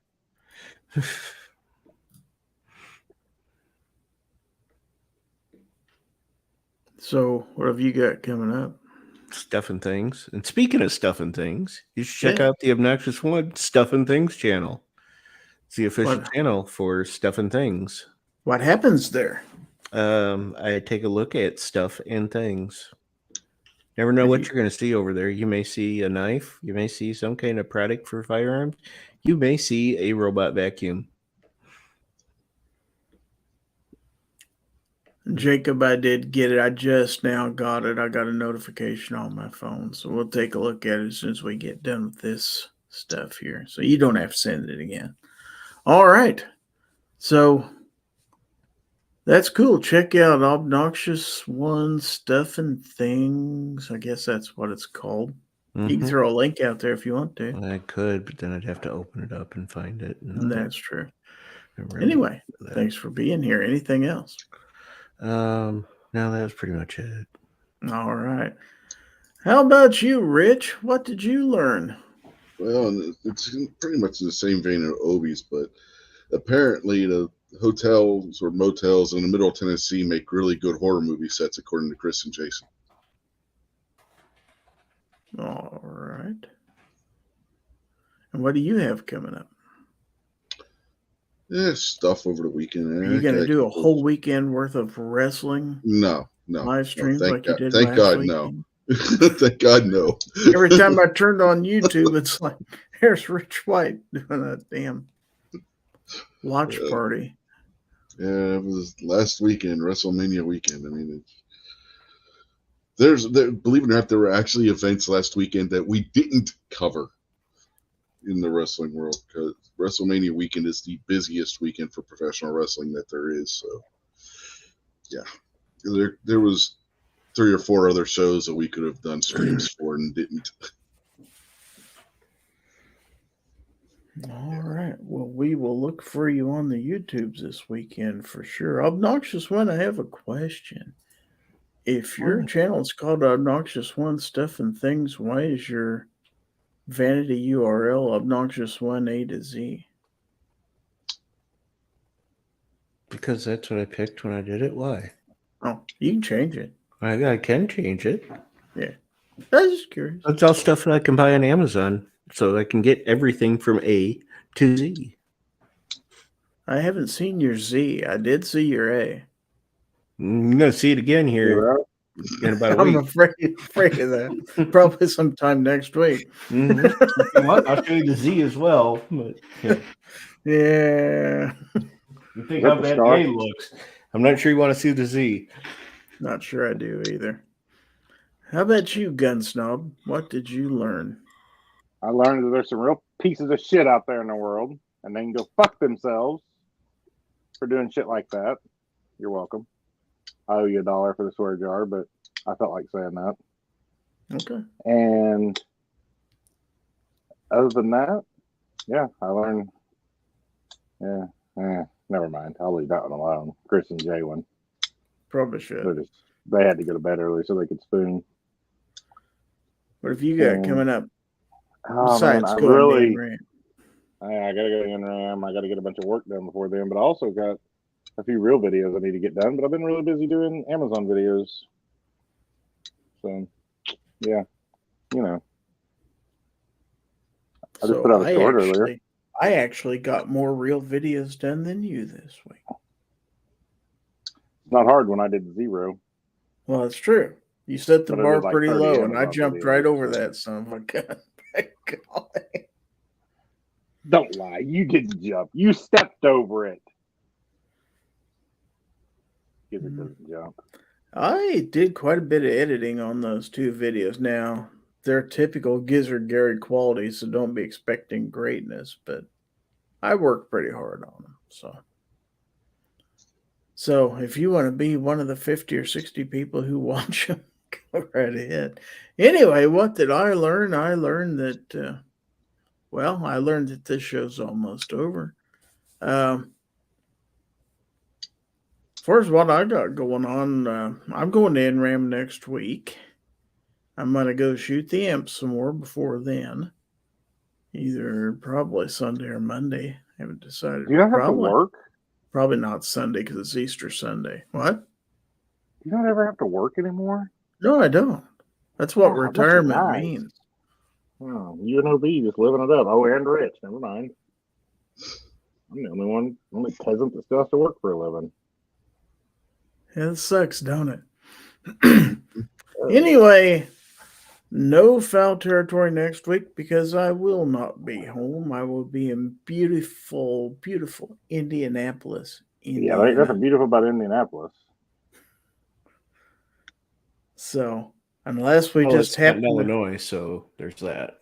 So, what have you got coming up? Stuffing things. And speaking of stuffing things, you should check Yeah. out the Obnoxious One Stuffing Things channel. It's the official What? channel for Stuffing Things. What happens there? I take a look at stuff and things. Never know what you're going to see over there. You may see a knife. You may see some kind of product for firearms. You may see a robot vacuum. Jacob, I did get it. I just now got it. I got a notification on my phone. So we'll take a look at it as soon as we get done with this stuff here. So you don't have to send it again. All right. So that's cool. Check out Obnoxious One Stuff and Things. I guess that's what it's called. You can throw a link out there if you want to. I could, but then I'd have to open it up and find it. And That's true. Anyway, thanks for being here. Anything else? No, that was pretty much it. All right. How about you, Rich? What did you learn? Well, it's pretty much in the same vein of Obi's, but apparently the hotels or motels in the middle of Tennessee make really good horror movie sets, according to Chris and Jason. All right. And what do you have coming up? Yeah, stuff over the weekend. Are you going to do a whole weekend worth of wrestling No. live streams thank like God, you did thank last God, weekend? no. Thank God, no. Every time I turned on YouTube, it's like, there's Rich White doing a damn watch party. Yeah, it was last weekend, WrestleMania weekend. I mean, believe it or not, there were actually events last weekend that we didn't cover in the wrestling world, because WrestleMania weekend is the busiest weekend for professional wrestling that there is. So, yeah, there was 3 or 4 other shows that we could have done streams for and didn't. All right. Well, we will look for you on the YouTubes this weekend for sure. Obnoxious One, I have a question. If your channel is called Obnoxious One Stuff and Things, why is your vanity URL Obnoxious One A to Z? Because that's what I picked when I did it. Why? Oh, you can change it. I can change it. Yeah. I was just curious. That's all stuff that I can buy on Amazon. So I can get everything from A to Z. I haven't seen your Z. I did see your A. I'm going to see it again here in about a week. I'm afraid of that. Probably sometime next week. I'll show you the Z as well. But, yeah. You think how bad the A looks. I'm not sure you want to see the Z. Not sure I do either. How about you, Gun Snob? What did you learn? I learned that there's some real pieces of shit out there in the world, and they can go fuck themselves for doing shit like that. You're welcome. I owe you $1 for the swear jar, but I felt like saying that. Okay. And other than that, yeah, I learned. Never mind. I'll leave that one alone. Chris and Jay one. Probably should. They had to go to bed early so they could spoon. What have you got coming up? Besides I gotta go to NRAAM. I got to get a bunch of work done before then, but I also got a few real videos I need to get done. But I've been really busy doing Amazon videos. So, yeah, you know. I just put out a short earlier. I actually got more real videos done than you this week. It's not hard when I did 0. Well, it's true. You set the bar like pretty 30 low, and I Amazon jumped videos, right over that son of a gun. Don't lie. You didn't jump. You stepped over it. Gizzard doesn't jump. I did quite a bit of editing on those 2 videos. Now, they're typical Gizzard Gary quality, so don't be expecting greatness, but I worked pretty hard on them. So So if you want to be one of the 50 or 60 people who watch them, go right ahead. Anyway, what did I learn? I learned that, I learned that this show's almost over. As far as what I got going on, I'm going to NRAAM next week. I'm going to go shoot the amp some more before then. Either probably Sunday or Monday. I haven't decided. You don't have to work? Probably not Sunday because it's Easter Sunday. What? You don't ever have to work anymore? No, I don't. That's what Oh, retirement nice. means. Oh, you and OB just living it up. Oh, and rich. Never mind. I'm the only peasant that still has to work for a living. Yeah, it sucks, don't it? Anyway, no Fowl Territory next week because I will not be home. I will be in beautiful, beautiful Indianapolis. Yeah, there's nothing beautiful about Indianapolis. So, unless we just happen in Illinois, so there's that.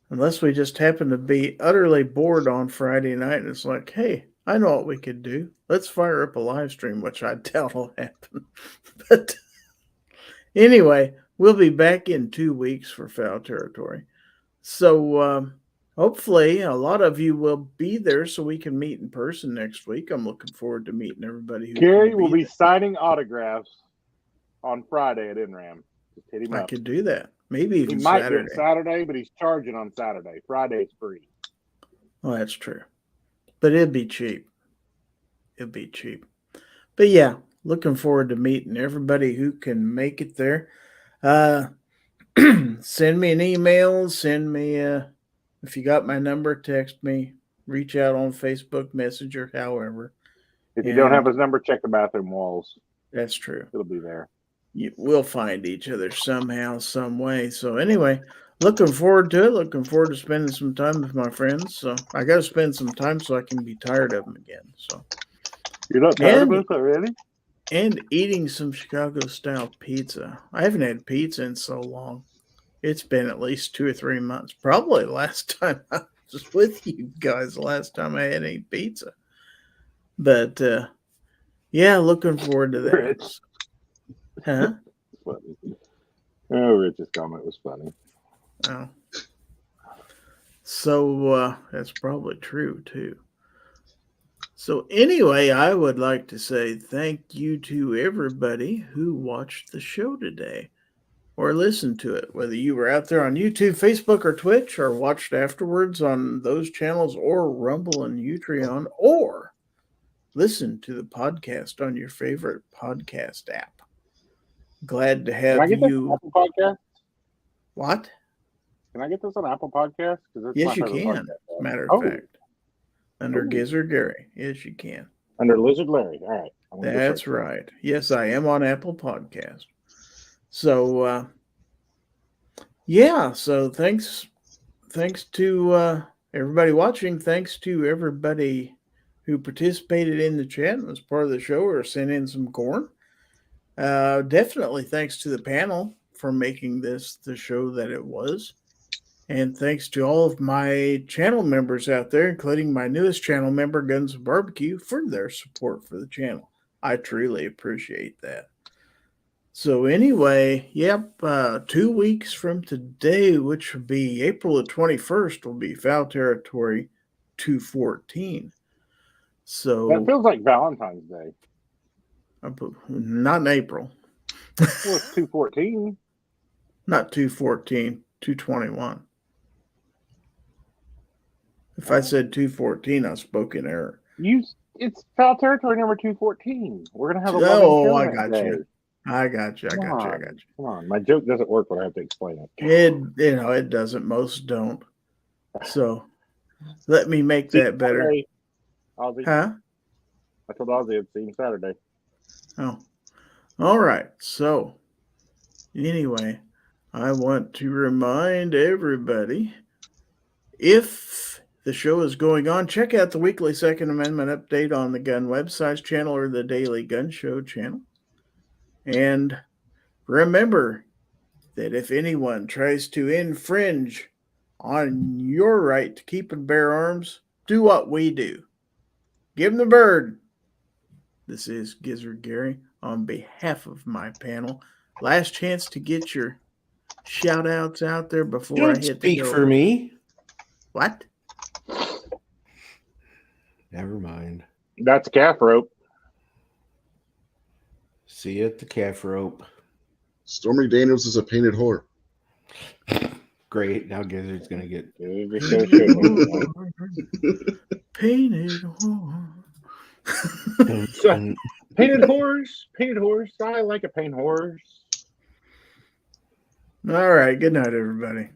Unless we just happen to be utterly bored on Friday night and it's like, hey, I know what we could do. Let's fire up a live stream, which I doubt will happen. But anyway, we'll be back in 2 weeks for Fowl Territory. So hopefully a lot of you will be there so we can meet in person next week. I'm looking forward to meeting everybody. Gary will be signing autographs on Friday at NRAAM. Just hit him up. I could do that. Maybe even he might Saturday. do it Saturday, but he's charging on Saturday. Friday's free. Well, that's true. But it'd be cheap. It'd be cheap. But yeah, looking forward to meeting everybody who can make it there. Send me an email. Send me, if you got my number, text me. Reach out on Facebook Messenger, however. If you don't have his number, check the bathroom walls. That's true. It'll be there. We'll find each other somehow, some way. So anyway, looking forward to it. Looking forward to spending some time with my friends. So I got to spend some time so I can be tired of them again. So you're not tired of us already? And eating some Chicago-style pizza. I haven't had pizza in so long. It's been at least 2 or 3 months. Probably last time I was with you guys, the last time I had any pizza. But yeah, looking forward to that. Rich. Huh? Funny. Oh, Rich's comment was funny. Oh. So that's probably true too. So anyway, I would like to say thank you to everybody who watched the show today or listened to it, whether you were out there on YouTube, Facebook, or Twitch, or watched afterwards on those channels, or Rumble and Utreon, or listen to the podcast on your favorite podcast app. Glad to have Can I get you. This on Apple Podcast? What? Can I get this on Apple Podcast? Yes, you can. As a matter of fact, under Gizzard Gary. Yes, you can. Under Lizard Larry. All right. That's right. Yes, I am on Apple Podcast. So, yeah. So thanks to everybody watching. Thanks to everybody who participated in the chat and was part of the show or sent in some GORN. Definitely thanks to the panel for making this the show that it was. And thanks to all of my channel members out there, including my newest channel member, Guns of Barbecue, for their support for the channel. I truly appreciate that. So anyway, 2 weeks from today, which would be April the 21st, will be Fowl Territory 214. So that feels like Valentine's Day. Not in April. Well, it's 214. Not 214, 221. If I said 214, I spoke in error. It's Fowl Territory number 214. We're gonna have a I got you. I got you. Come on, my joke doesn't work when I have to explain it. It doesn't. Most don't. So let me make that better. Ozzy. Huh? I told Ozzy I'd see him Saturday. Oh, all right. So anyway, I want to remind everybody, if the show is going on, check out the weekly Second Amendment update on the Gun Websites channel or the Daily Gun Show channel. And remember that if anyone tries to infringe on your right to keep and bear arms, do what we do. Give them the bird. This is Gizzard Gary on behalf of my panel. Last chance to get your shout outs out there before Don't I hit speak the go. for me. What? Never mind. That's a calf rope. See you at the calf rope. Stormy Daniels is a painted whore. Great. Now Gizzard's gonna get. Painted horse. Painted horse. Painted horse. I like a painted horse. All right. Good night, everybody.